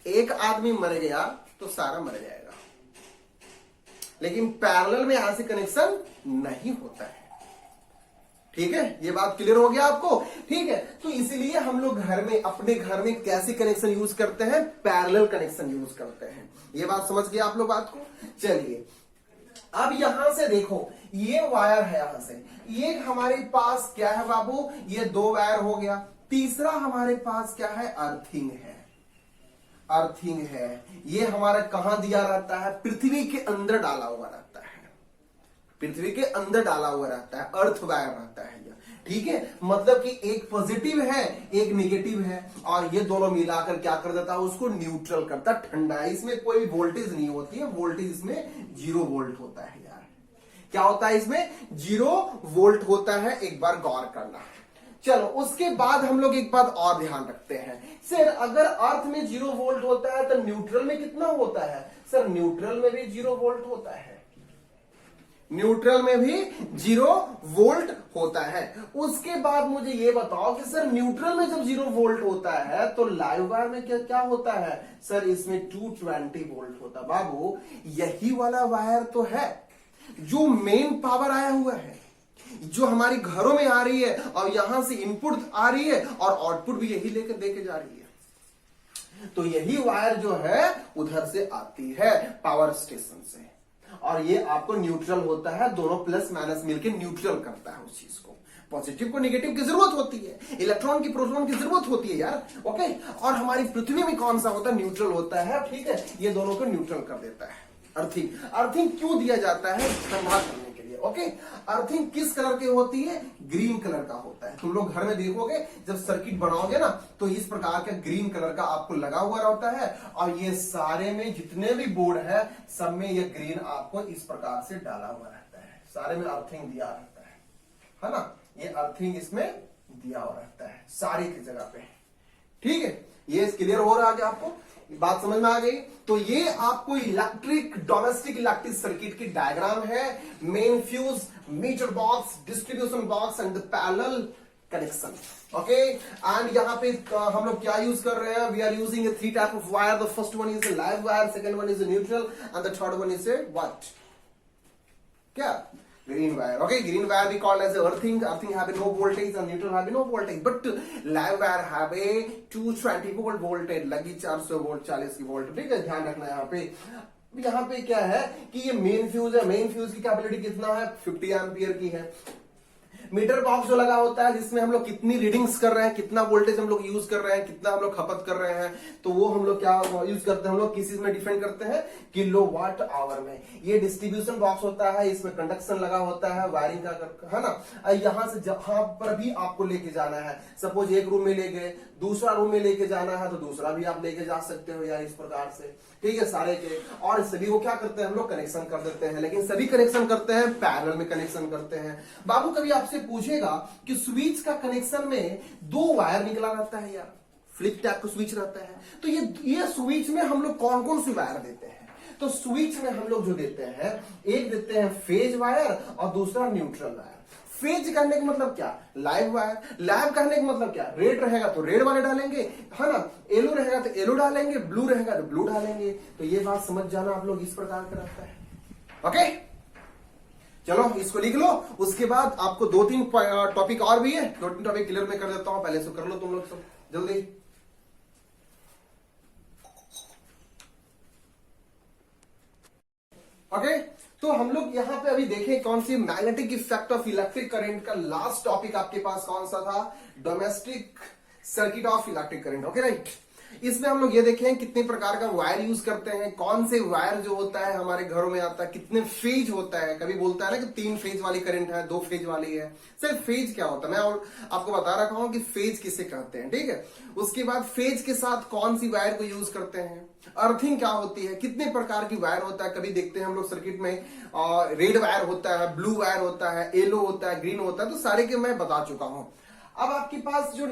एक आदमी मर गया तो सारा मर जाएगा। लेकिन पैरेलल में यहां से कनेक्शन नहीं होता है। ठीक है, ये बात क्लियर हो गया आपको, ठीक है। तो इसीलिए हम लोग घर में, अपने घर में कैसे कनेक्शन यूज करते हैं, पैरेलल कनेक्शन यूज करते हैं। ये बात समझ गए आप लोग बात को। चलिए अब यहां से देखो, ये वायर है, यहां से ये हमारे पास क्या है बाबू, ये दो वायर हो गया। तीसरा हमारे पास क्या है, अर्थिंग है। अर्थिंग है, ये हमारा कहां दिया रहता है, पृथ्वी के अंदर डाला हुआ रहता है, पृथ्वी के अंदर डाला हुआ रहता है, अर्थ वायर रहता है ये। ठीक है, मतलब कि एक पॉजिटिव है, एक निगेटिव है, और ये दोनों मिलाकर क्या कर देता है, उसको न्यूट्रल करता है, ठंडा। इसमें कोई वोल्टेज नहीं होती है, वोल्टेज इसमें 0 वोल्ट होता है यार। क्या होता है इसमें, 0 वोल्ट होता है, एक बार गौर करना। चलो उसके बाद हम लोग एक बात और ध्यान रखते हैं सर, अगर अर्थ में 0 वोल्ट होता है तो न्यूट्रल में कितना होता है? सर न्यूट्रल में भी 0 वोल्ट होता है, न्यूट्रल में भी 0 वोल्ट होता है। उसके बाद मुझे ये बताओ कि सर न्यूट्रल में जब 0 वोल्ट होता है तो लाइव वायर में क्या क्या होता है? सर इसमें 220 वोल्ट होता है। बाबू यही वाला वायर तो है जो मेन पावर आया हुआ है, जो हमारी घरों में आ रही है और यहां से इनपुट आ रही है और आउटपुट भी यही लेकर देके जा रही है। तो यही वायर जो है उधर से आती है पावर स्टेशन से, और ये आपको न्यूट्रल होता है, दोनों प्लस माइनस मिलकर न्यूट्रल करता है उस चीज को। पॉजिटिव को नेगेटिव की जरूरत होती है, इलेक्ट्रॉन की प्रोटॉन की जरूरत होती है यार, ओके। और हमारी पृथ्वी में कौन सा होता है? न्यूट्रल होता है, ठीक है। ये दोनों को न्यूट्रल कर देता है। अर्थिंग, अर्थिंग क्यों दिया जाता है? ठंडा करने के लिए, ओके। अर्थिंग किस कलर की होती है? ग्रीन कलर का होता है। तुम लोग घर में देखोगे जब सर्किट बनाओगे ना तो इस प्रकार का ग्रीन कलर का आपको लगा हुआ रहता है, और ये सारे में जितने भी बोर्ड है सब में ये ग्रीन आपको इस प्रकार से डाला हुआ रहता है, सारे में अर्थिंग दिया रहता है ना। ये अर्थिंग इसमें दिया हुआ रहता है सारी की जगह पे, ठीक है। ये क्लियर हो रहा है क्या आपको? बात समझ में आ गई? तो ये आपको इलेक्ट्रिक डोमेस्टिक इलेक्ट्रिक सर्किट की डायग्राम है। Main fuse, meter box, distribution box and the parallel connection, okay. And यहां पे हम लोग क्या यूज कर रहे हैं? We are using 3 type of wire. The first one is live wire, second one is neutral and the third one is what? क्या? green wire, okay. Green wire we call as earthing. Earthing have a no voltage and neutral have a no voltage, but live wire have a 220 volt voltage, लगी 400 volt 40 की volt, ठीक है। ध्यान रखना यहाँ पे क्या है कि ये मेन फ्यूज है। मेन फ्यूज की कैपेसिटी कितना है? 50 एम्पियर की है। मीटर बॉक्स जो लगा होता है जिसमें हम लोग कितनी रीडिंग्स कर रहे हैं, कितना वोल्टेज हम लोग यूज कर रहे हैं, कितना हम लोग खपत कर रहे हैं, तो वो हम लोग क्या यूज करते हैं? हम लोग किस चीज में डिफाइन करते हैं? किलोवाट आवर में। ये डिस्ट्रीब्यूशन बॉक्स होता है, इसमें कंडक्शन लगा होता है, वायरिंग का, है ना। यहां से जहां पर भी आपको लेके जाना है, सपोज एक रूम में ले गए, दूसरा रूम में लेके जाना है तो दूसरा भी आप लेके जा सकते हो यार, इस प्रकार से, ठीक है। सारे के और सभी को क्या करते हैं? हम लोग कनेक्शन कर देते हैं, लेकिन सभी कनेक्शन करते हैं पैरेलल में कनेक्शन करते हैं। बाबू कभी आपसे पूछेगा कि स्विच का कनेक्शन में 2 वायर निकला रहता है यार, फ्लिप टाइप का स्विच रहता है, तो ये स्विच में हम लोग कौन कौन सी वायर देते हैं? तो स्विच में हम लोग जो देते हैं, एक देते हैं फेज वायर और दूसरा न्यूट्रल वायर। फेज कहने का मतलब क्या? Live wire. लाइव कहने का मतलब क्या? रेड रहेगा तो रेड वाले डालेंगे, है ना। येलो रहेगा तो येलो डालेंगे, ब्लू रहेगा तो ब्लू डालेंगे। तो ये बात समझ जाना आप लोग, इस प्रकार का रहता है, ओके। चलो इसको लिख लो। उसके बाद आपको 2-3 टॉपिक और भी है, 2-3 टॉपिक क्लियर में कर देता हूं, पहले से कर लो तुम लोग सब जल्दी। ओके, तो हम लोग यहां पे अभी देखें कौन सी magnetic effect of electric current का लास्ट टॉपिक आपके पास कौन सा था? Domestic circuit of electric current, okay right. इसमें हम लोग ये देखें कितने प्रकार का वायर यूज करते हैं, कौन से वायर जो होता है हमारे घरों में आता है, कितने फेज होता है। कभी बोलता है ना कि 3 फेज वाली करंट है, 2 फेज वाली है। सर फेज क्या होता है? मैं और आपको बता रखा हूं कि फेज किसे कहते हैं, ठीक है। उसके बाद फेज के साथ कौन सी वायर को यूज करते हैं, अर्थिंग क्या होती है, कितने प्रकार की वायर होता है। कभी देखते हैं हम लोग सर्किट में रेड वायर होता है, ब्लू वायर होता है, येलो होता है, ग्रीन होता है, तो सारे के मैं बता चुका हूं। अब आपके पास जो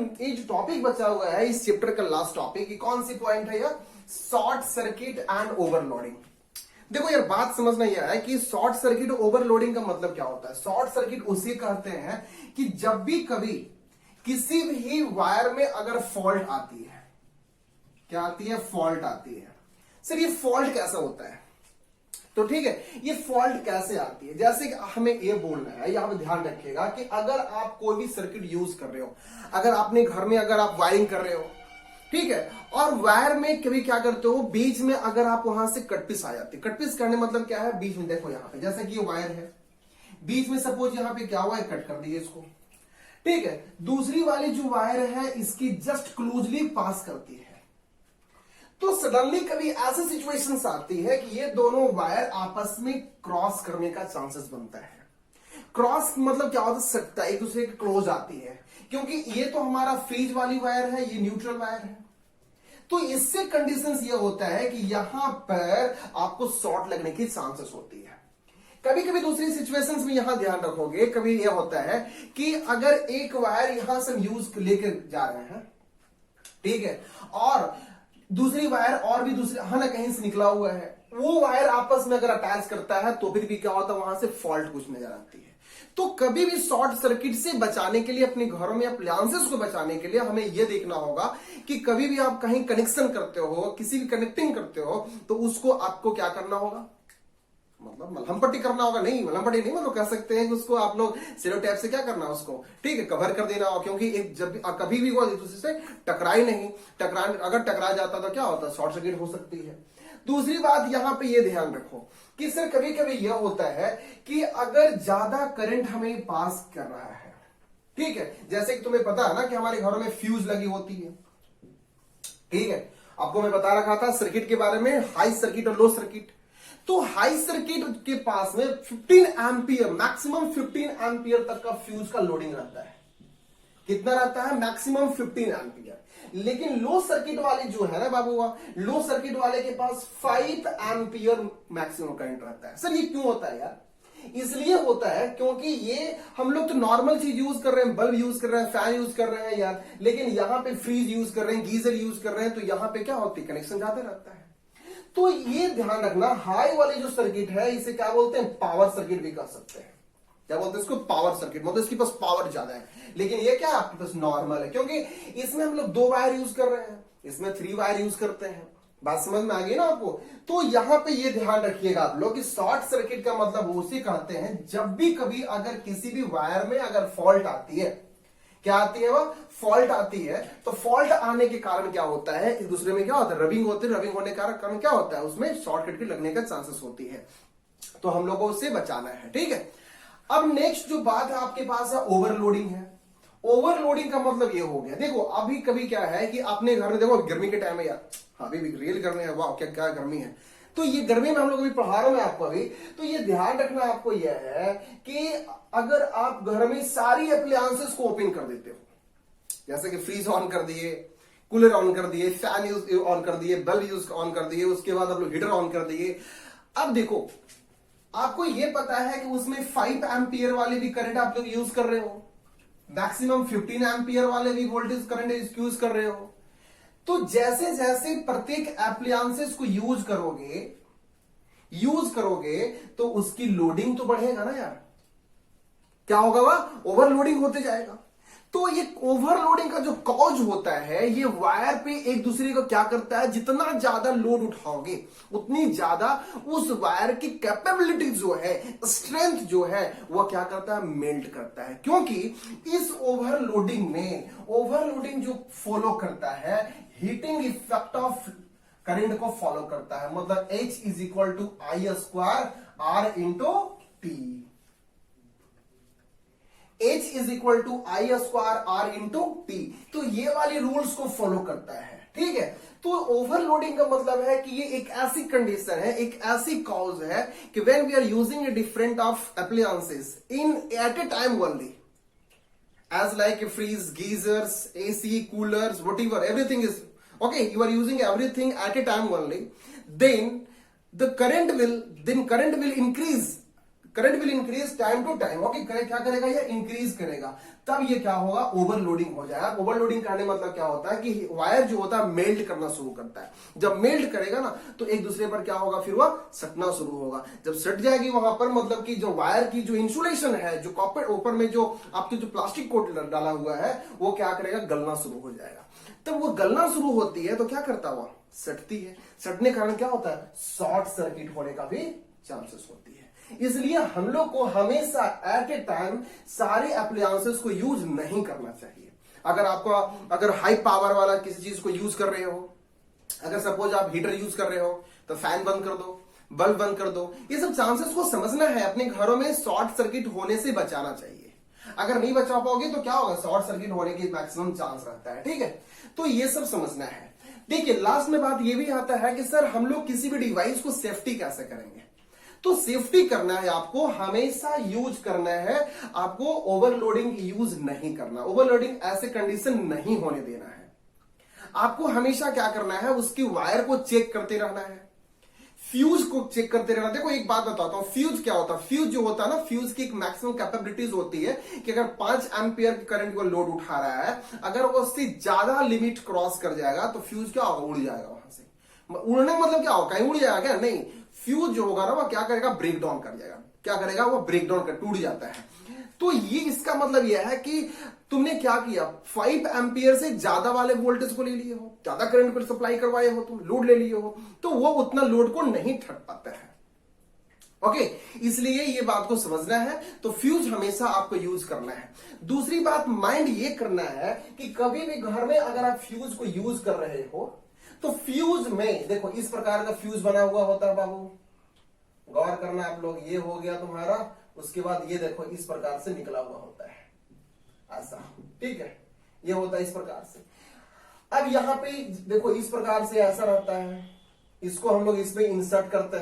टॉपिक बचा हुआ है इस चैप्टर का लास्ट टॉपिक, कौन सी पॉइंट है यार? Short circuit and overloading. देखो यार बात समझना यह है कि शॉर्ट सर्किट ओवरलोडिंग का मतलब क्या होता है। शॉर्ट सर्किट उसे कहते हैं कि जब भी कभी किसी भी वायर में अगर फॉल्ट आती है, क्या आती है? फॉल्ट आती है। सर ये फॉल्ट कैसा होता है? तो ठीक है, ये फॉल्ट कैसे आती है? जैसे कि हमें ये बोलना है, यहां पे ध्यान रखिएगा कि अगर आप कोई भी सर्किट यूज कर रहे हो, अगर आपने घर में अगर आप वायरिंग कर रहे हो, ठीक है, और वायर में कभी क्या करते हो, बीच में अगर आप वहां से कटपीस आ जाती है। कटपीस करने मतलब क्या है? बीच में देखो यहां पे जैसे कि ये वायर है, बीच में सपोज यहां पे क्या हुआ है, कट कर दिए इसको, ठीक है। दूसरी वाली जो वायर है इसकी जस्ट क्लोजली पास करती है, तो सडनली कभी ऐसी सिचुएशंस आती है कि ये दोनों वायर आपस में क्रॉस करने का चांसेस बनता है। क्रॉस मतलब क्या होता सकता है? एक दूसरे के क्लोज आती है, क्योंकि ये तो हमारा फेज वाली वायर है, ये न्यूट्रल वायर है। तो इससे कंडीशंस ये होता है कि यहां पर आपको शॉर्ट लगने की चांसेस होती है। कभी कभी दूसरी सिचुएशंस में यहां ध्यान रखोगे, कभी यह होता है कि अगर एक वायर यहां से हम यूज लेकर जा रहे हैं, ठीक है, और दूसरी वायर और भी दूसरे ना कहीं से निकला हुआ है, वो वायर आपस में अगर अटैच करता है तो फिर भी क्या होता है, वहां से फॉल्ट कुछ नजर आती है। तो कभी भी शॉर्ट सर्किट से बचाने के लिए, अपने घरों में अप्लायंसेस को बचाने के लिए हमें यह देखना होगा कि कभी भी आप कहीं कनेक्शन करते हो, किसी भी कनेक्टिंग करते हो, तो उसको आपको क्या करना होगा, मतलब मलहम पट्टी करना होगा। नहीं, मलहम पट्टी नहीं, मतलब कह सकते हैं कि उसको आप लोग सेलो टैप से क्या करना है, उसको ठीक है कवर कर देना होगा, क्योंकि एक जब कभी भी वो एक दूसरे से टकराई नहीं, अगर टकरा जाता तो क्या होता है, शॉर्ट सर्किट हो सकती है। दूसरी बात यहां पे ये ध्यान रखो कि सर कभी कभी यह होता है कि अगर ज्यादा करंट हमें पास कर रहा है, ठीक है, जैसे कि तुम्हें पता है ना कि हमारे घरों में फ्यूज लगी होती है, ठीक है, आपको मैं बता रखा था सर्किट के बारे में, हाई सर्किट और लो सर्किट। तो हाई सर्किट के पास में 15 एम्पियर, मैक्सिमम 15 एम्पियर तक का फ्यूज का लोडिंग रहता है। कितना रहता है, मैक्सिमम 15 एम्पियर। लेकिन लो सर्किट वाले जो है ना बाबू, लो सर्किट वाले के पास 5 एम्पियर मैक्सिमम करंट रहता है। सर ये क्यों होता है यार, इसलिए होता है क्योंकि ये हम लोग तो नॉर्मल चीज यूज कर रहे हैं, बल्ब यूज कर रहे हैं, फैन यूज कर रहे हैं यार, लेकिन यहां पे फ्रीज यूज कर रहे हैं, गीजर यूज कर रहे हैं, तो यहां पे क्या होती है, कनेक्शन ज्यादा रहता है। तो ये ध्यान रखना, हाई वाली जो सर्किट है इसे क्या बोलते हैं, पावर सर्किट भी कह सकते हैं। क्या बोलते हैं इसको, पावर सर्किट, मतलब इसके पास पावर ज्यादा है। लेकिन ये क्या आपके पास नॉर्मल है, क्योंकि इसमें हम लोग 2 वायर यूज कर रहे हैं, इसमें 3 वायर यूज करते हैं। बात समझ में आ गई ना आपको। तो यहां पे ये ध्यान रखिएगा आप लोग कि शॉर्ट सर्किट का मतलब उसे कहते हैं जब भी कभी अगर किसी भी वायर में अगर फॉल्ट आती है, क्या आती है, वह फॉल्ट आती है, तो फॉल्ट आने के कारण क्या होता है, एक दूसरे में क्या होता है, रबिंग होती है, रबिंग होने के कारण क्या होता है, उसमें शॉर्ट सर्किट लगने का चांसेस होती है। तो हम लोगों को उससे बचाना है, ठीक है। अब नेक्स्ट जो बात है आपके पास है, ओवरलोडिंग है। ओवरलोडिंग का मतलब ये हो गया, देखो अभी कभी क्या है कि अपने घर में, देखो गर्मी के टाइम है यार, अभी भी रियल गर्मी है, वाह क्या क्या गर्मी है। तो ये गर्मी में हम लोग अभी पढ़ा रहे हैं आपको अभी, तो ये ध्यान रखना आपको यह है कि अगर आप घर में सारी अप्लायंसेस को ओपन कर देते हो, जैसे कि फ्रीज ऑन कर दिए, कूलर ऑन कर दिए, फैन यूज ऑन कर दिए, बल्ब यूज ऑन कर दिए, उसके बाद आप लोग हीटर ऑन कर दिए। अब देखो आपको यह पता है कि उसमें 5 एम्पियर वाले भी करंट आप लोग यूज कर रहे हो, मैक्सिमम 15 एम्पियर वाले भी वोल्टेज करंट यूज कर रहे हो। तो जैसे जैसे प्रत्येक एप्लायंसेस को यूज करोगे तो उसकी लोडिंग तो बढ़ेगा ना यार, क्या होगा, वह ओवरलोडिंग होते जाएगा। तो ये ओवरलोडिंग का जो कॉज होता है, ये वायर पे एक दूसरे को क्या करता है, जितना ज्यादा लोड उठाओगे उतनी ज्यादा उस वायर की कैपेबिलिटी जो है, स्ट्रेंथ जो है, वह क्या करता है, मेल्ट करता है। क्योंकि इस ओवरलोडिंग जो फॉलो करता है, हीटिंग इफेक्ट ऑफ करंट को फॉलो करता है, मतलब H is equal to I² R into T। H is equal to I² R into T। तो ये वाली रूल्स को फॉलो करता है, ठीक है। तो ओवरलोडिंग का मतलब है कि ये एक ऐसी कंडीशन है, एक ऐसी कॉज है कि when we are using a different of appliances in at a time only, as like a freeze, geysers, AC, coolers, whatever, everything is okay, you are using everything at a time only, then the current will increase time to time, okay, क्या करेगा, ये increase करेगा, तब ये क्या होगा, overloading हो जाएगा। ओवरलोडिंग करने मतलब क्या होता है कि वायर जो होता है मेल्ट करना शुरू करता है। जब मेल्ट करेगा ना तो एक दूसरे पर क्या होगा, फिर वह सटना शुरू होगा। जब सट जाएगी वहां पर, मतलब कि जो वायर की जो इंसुलेशन है, जो कॉपर ऊपर में जो आपकी जो प्लास्टिक कोट डाला हुआ है, वो क्या करेगा, गलना शुरू हो जाएगा। तब वो गलना शुरू होती है तो क्या करता है, वह सटती है। सटने के कारण क्या होता है, शॉर्ट सर्किट होने का भी चांसेस होती है। इसलिए हम लोग को हमेशा एट ए टाइम सारे एप्लायंसेस को यूज नहीं करना चाहिए। अगर हाई पावर वाला किसी चीज को यूज कर रहे हो, अगर सपोज आप हीटर यूज कर रहे हो तो फैन बंद कर दो, बल्ब बंद कर दो। ये सब चांसेस को समझना है, अपने घरों में शॉर्ट सर्किट होने से बचाना चाहिए। अगर नहीं बचा पाओगे तो क्या होगा, शॉर्ट सर्किट होने की मैक्सिमम चांस रहता है, ठीक है। तो ये सब समझना है। देखिए लास्ट में बात ये भी आता है कि सर हम लोग किसी भी डिवाइस को सेफ्टी कैसे करेंगे। तो सेफ्टी करना है, आपको हमेशा यूज करना है, आपको ओवरलोडिंग यूज नहीं करना, ओवरलोडिंग ऐसे कंडीशन नहीं होने देना है। आपको हमेशा क्या करना है, उसकी वायर को चेक करते रहना है, फ्यूज को चेक करते रहना। देखो एक बात बताता हूं, फ्यूज क्या होता है? फ्यूज जो होता है ना, फ्यूज की एक मैक्सिमम कैपेबिलिटीज होती है कि अगर 5 एम्पियर की करंट को लोड उठा रहा है, अगर वो उससे ज्यादा लिमिट क्रॉस कर जाएगा तो फ्यूज क्या होगा? उड़ जाएगा वहां से। उड़ने का मतलब क्या होगा? कहीं उड़ जाएगा क्या? नहीं, फ्यूज जो होगा ना वो क्या करेगा? ब्रेक डाउन कर जाएगा। क्या करेगा? वो ब्रेक डाउन कर, टूट जाता है। तो ये इसका मतलब यह है कि तुमने क्या किया, 5 एम्पियर से ज्यादा वाले वोल्टेज को ले लिए हो, ज्यादा करंट को सप्लाई करवाए हो, तुम लोड ले लिए हो, तो वो उतना लोड को नहीं ठग पाता है। ओके, इसलिए ये बात को समझना है। तो फ्यूज हमेशा आपको यूज करना है। दूसरी बात माइंड ये करना है कि कभी भी घर में अगर आप फ्यूज को यूज कर रहे हो तो फ्यूज में देखो इस प्रकार का फ्यूज बना हुआ होता है बाबू, गौर करना आप लोग। ये हो गया तुम्हारा, उसके बाद ये देखो इस प्रकार से निकला हुआ होता है ऐसा, ठीक है, ये होता है इस प्रकार से। अब यहां पे देखो इस प्रकार से ऐसा रहता है, इसको हम लोग इसमें इंसर्ट करते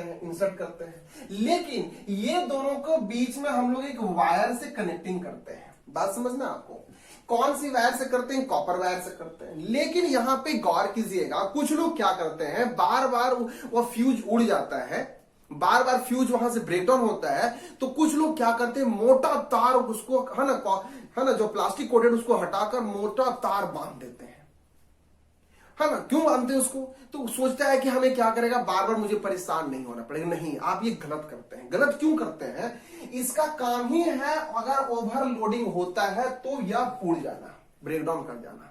हैं, लेकिन ये दोनों को बीच में हम लोग एक वायर से कनेक्टिंग करते हैं। बात समझना आपको, कौन सी वायर से करते हैं? कॉपर वायर से करते हैं। लेकिन यहां पे गौर कीजिएगा, कुछ लोग क्या करते हैं, बार बार वो फ्यूज उड़ जाता है, बार बार फ्यूज वहां से ब्रेकडाउन होता है, तो कुछ लोग क्या करते हैं, मोटा तार उसको है ना जो प्लास्टिक कोटेड उसको हटाकर मोटा तार बांध देते हैं, है ना। क्यों बांधते हैं उसको? तो सोचता है कि हमें क्या करेगा, बार बार मुझे परेशान नहीं होना पड़ेगा। नहीं, आप ये गलत करते हैं। गलत क्यों करते हैं? इसका काम ही है अगर ओवरलोडिंग होता है तो यह उड़ जाना, ब्रेकडाउन कर जाना।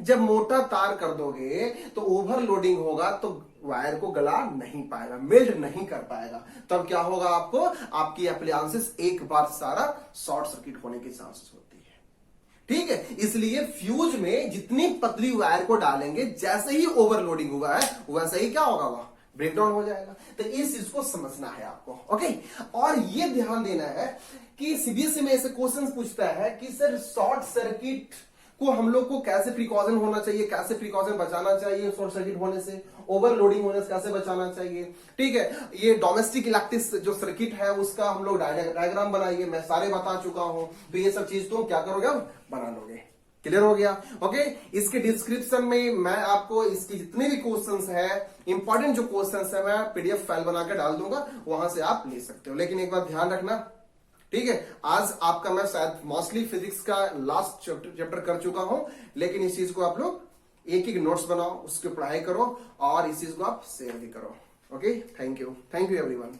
जब मोटा तार कर दोगे तो ओवरलोडिंग होगा तो वायर को गला नहीं पाएगा, मेल्ट नहीं कर पाएगा। तब क्या होगा? आपको आपकी एप्लायंसेस एक बार सारा शॉर्ट सर्किट होने के चांसेस होती है, ठीक है। इसलिए फ्यूज में जितनी पतली वायर को डालेंगे, जैसे ही ओवरलोडिंग हुआ है वैसे ही क्या होगा, वह ब्रेकडाउन हो जाएगा। तो इस चीज को समझना है आपको, ओके। और ये ध्यान देना है कि सीबीएसई में ऐसे क्वेश्चन पूछता है कि सर शॉर्ट सर्किट को हम लोग को कैसे प्रिकॉशन होना चाहिए, कैसे प्रिकॉशन बचाना चाहिए शॉर्ट सर्किट होने से, ओवरलोडिंग होने से कैसे बचाना चाहिए, ठीक है। ये डोमेस्टिक इलेक्ट्रिक जो सर्किट है उसका हम लोग डायग्राम बनाइए, मैं सारे बता चुका हूं। तो ये सब चीज तुम क्या करोगे, अब बना लोगे। क्लियर हो गया? ओके। इसके डिस्क्रिप्शन में मैं आपको इसकी जितने भी क्वेश्चंस है, इंपॉर्टेंट जो क्वेश्चंस है, मैं पीडीएफ फाइल बनाकर डाल दूंगा, वहां से आप ले सकते हो। लेकिन एक बात ध्यान रखना, ठीक है, आज आपका मैं शायद मोस्टली फिजिक्स का लास्ट चैप्टर कर चुका हूं, लेकिन इस चीज को आप लोग एक एक नोट्स बनाओ, उसकी पढ़ाई करो और इस चीज को आप शेयर भी करो। Okay, thank you everyone.